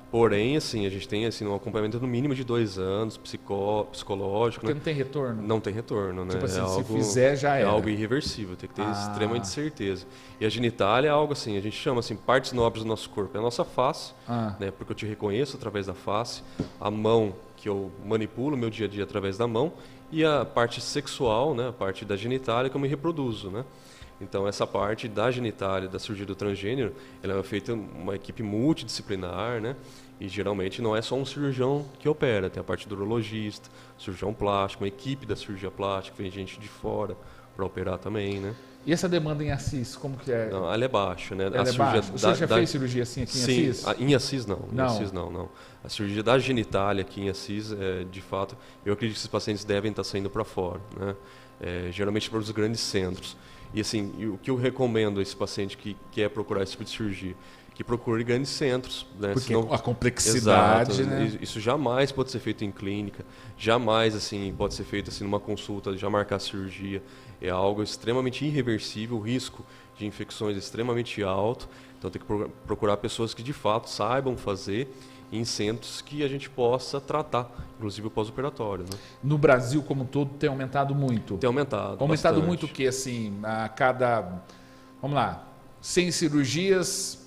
Porém, assim, a gente tem assim, um acompanhamento no mínimo de 2 anos, psicológico. Porque né? não tem retorno? Não tem retorno, né? Tipo assim, se fizer já é era. algo irreversível, tem que ter extremamente certeza. E a genitália é algo assim, a gente chama assim, partes nobres do nosso corpo. É a nossa face, né? Porque eu te reconheço através da face, a mão, que eu manipulo meu dia a dia através da mão, e a parte sexual, né, a parte da genitália que eu me reproduzo, né? Então essa parte da genitália, da cirurgia do transgênero, ela é feita uma equipe multidisciplinar, né? E geralmente não é só um cirurgião que opera, tem a parte do urologista, cirurgião plástico, uma equipe da cirurgia plástica, vem gente de fora para operar também, né? E essa demanda em Assis, como que é? Não, ela é baixa, né? Ela é baixa. O senhor já fez cirurgia assim aqui em Sim, Assis? em Assis não. Não. Em Assis não. A cirurgia da genitália aqui em Assis, de fato, eu acredito que esses pacientes devem estar saindo para fora, né? Geralmente para os grandes centros. E assim, o que eu recomendo a esse paciente que quer procurar esse tipo de cirurgia, que procure grandes centros, né? Porque Senão, a complexidade, exato, né? Isso jamais pode ser feito em clínica, jamais assim pode ser feito assim numa consulta, já marcar a cirurgia. É algo extremamente irreversível, o risco de infecções é extremamente alto. Então tem que procurar pessoas que de fato saibam fazer em centros que a gente possa tratar, inclusive o pós-operatório, né? No Brasil como um todo tem aumentado muito? Tem aumentado Aumentado bastante. muito o que, assim, a cada, vamos lá, 100 cirurgias,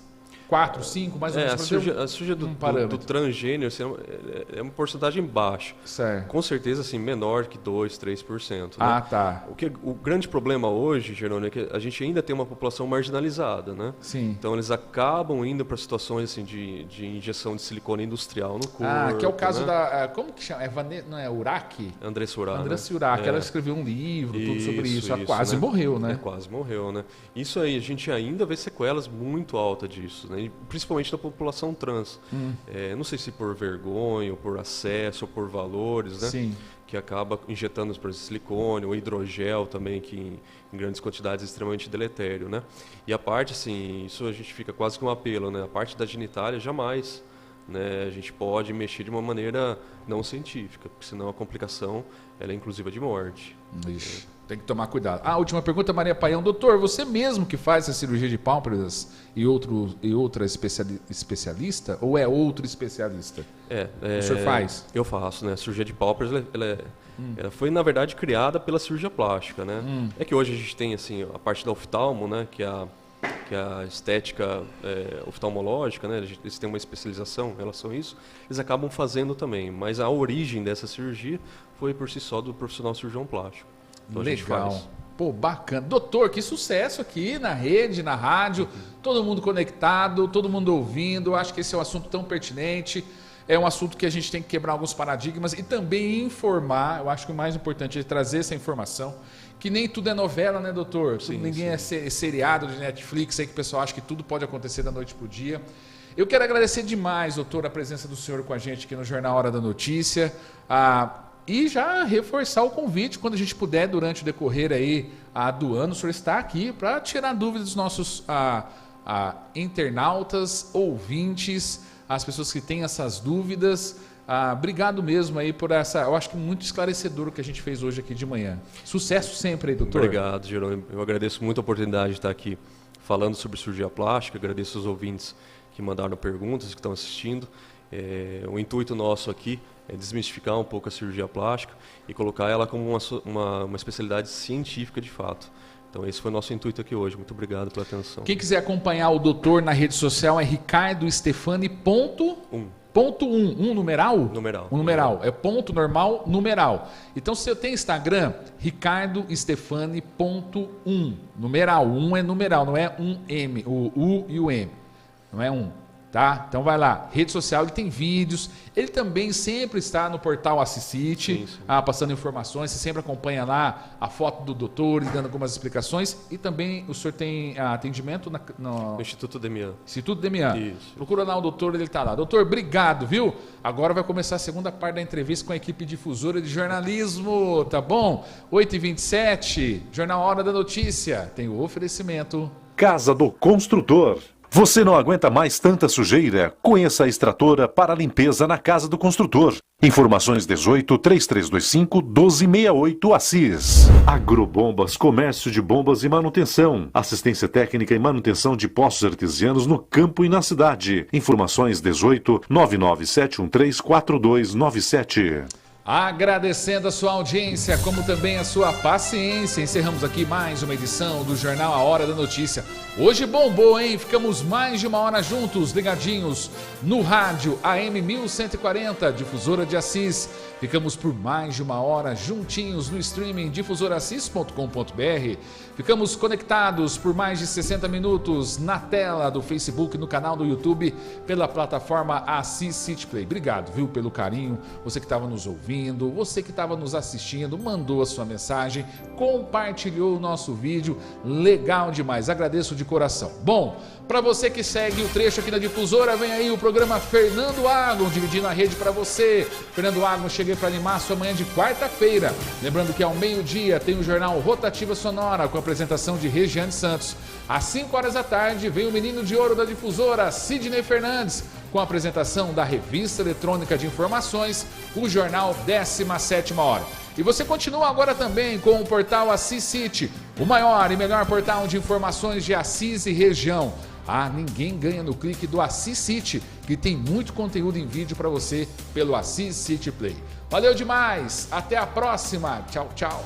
4, 5, mais ou menos. A cirurgia do transgênero assim, é uma porcentagem baixa. Certo. Com certeza assim, menor que 2, 3%. Né? Ah, tá. O grande problema hoje, Jerônimo, é que a gente ainda tem uma população marginalizada, né? Sim. Então eles acabam indo para situações assim, de injeção de silicone industrial no corpo. Que é o caso né? da... Como que chama? Não é Urach? Andressa Urach. Andressa Urach. Ela escreveu um livro, tudo sobre isso. Ela quase morreu, né? Quase morreu, né? Isso aí, a gente ainda vê sequelas muito altas disso, né? E principalmente da população trans. Não sei se por vergonha, ou por acesso, ou por valores, né? Sim. Que acaba injetando, por exemplo, silicone, ou hidrogel também, que em grandes quantidades é extremamente deletério, né? E a parte, assim, isso a gente fica quase que um apelo, né? A parte da genitália, jamais, né? A gente pode mexer de uma maneira não científica, porque senão a complicação ela é inclusiva de morte. Ixi, tem que tomar cuidado. Última pergunta, Maria Paião. Doutor, você mesmo que faz a cirurgia de pálpebras e outra especialista? Ou é outro especialista? O senhor faz? Eu faço, né? A cirurgia de pálpebras, ela foi, na verdade, criada pela cirurgia plástica, né? É que hoje a gente tem, assim, a parte da oftalmo, né? Que é a estética oftalmológica, né? Eles têm uma especialização em relação a isso. Eles acabam fazendo também, mas a origem dessa cirurgia foi por si só do profissional cirurgião plástico. Então, legal. Pô, bacana. Doutor, que sucesso aqui na rede, na rádio, todo mundo conectado, todo mundo ouvindo. Acho que esse é um assunto tão pertinente. É um assunto que a gente tem que quebrar alguns paradigmas e também informar. Eu acho que o mais importante é trazer essa informação. Que nem tudo é novela, né, doutor? Ninguém é seriado de Netflix, aí que o pessoal acha que tudo pode acontecer da noite pro dia. Eu quero agradecer demais, doutor, a presença do senhor com a gente aqui no Jornal Hora da Notícia. E já reforçar o convite, quando a gente puder, durante o decorrer aí do ano, o senhor está aqui para tirar dúvidas dos nossos internautas, ouvintes, as pessoas que têm essas dúvidas. Obrigado mesmo aí por eu acho que muito esclarecedor o que a gente fez hoje aqui de manhã. Sucesso sempre aí, doutor. Obrigado, Jerônimo. Eu agradeço muito a oportunidade de estar aqui falando sobre cirurgia plástica, agradeço os ouvintes que mandaram perguntas, que estão assistindo. O intuito nosso aqui é desmistificar um pouco a cirurgia plástica e colocar ela como uma especialidade científica de fato. Então esse foi o nosso intuito aqui hoje. Muito obrigado pela atenção. Quem quiser acompanhar o doutor na rede social é RicardoStefani.1. Ponto 1, numeral? Numeral. Um numeral, é ponto normal, numeral. Então, se eu tenho Instagram, RicardoStefani.1, numeral, 1 é numeral, não é um M, o U e o M, não é um, tá? Então vai lá, rede social, ele tem vídeos, ele também sempre está no portal Assisite, passando informações, você sempre acompanha lá a foto do doutor, dando algumas explicações, e também o senhor tem atendimento no Instituto Demian. Instituto Demian. Isso. Procura lá o doutor, ele está lá. Doutor, obrigado, viu? Agora vai começar a segunda parte da entrevista com a equipe difusora de jornalismo, tá bom? 8h27, Jornal Hora da Notícia, tem o oferecimento. Casa do Construtor. Você não aguenta mais tanta sujeira? Conheça a extratora para limpeza na Casa do Construtor. Informações 18-3325-1268 Assis. Agrobombas, comércio de bombas e manutenção. Assistência técnica e manutenção de poços artesianos no campo e na cidade. Informações 18-997134297. Agradecendo a sua audiência, como também a sua paciência, encerramos aqui mais uma edição do Jornal A Hora da Notícia. Hoje bombou, hein? Ficamos mais de uma hora juntos, ligadinhos no rádio AM 1140, Difusora de Assis. Ficamos por mais de uma hora juntinhos no streaming difusorassis.com.br. Ficamos conectados por mais de 60 minutos na tela do Facebook, no canal do YouTube, pela plataforma Assis City Play. Obrigado, viu, pelo carinho. Você que estava nos ouvindo, você que estava nos assistindo, mandou a sua mensagem, compartilhou o nosso vídeo. Legal demais, agradeço de coração. Bom, para você que segue o trecho aqui na Difusora, vem aí o programa Fernando Agon, dividindo a rede para você. Fernando Agon, cheguei para animar a sua manhã de quarta-feira. Lembrando que ao meio-dia tem o jornal Rotativa Sonora, com a apresentação de Regiane Santos. Às 5 horas da tarde vem o menino de ouro da Difusora, Sidney Fernandes, com a apresentação da Revista Eletrônica de Informações, o jornal 17ª Hora. E você continua agora também com o portal Assis City, o maior e melhor portal de informações de Assis e região. Ninguém ganha no clique do Assis City, que tem muito conteúdo em vídeo para você pelo Assis City Play. Valeu demais, até a próxima, tchau, tchau.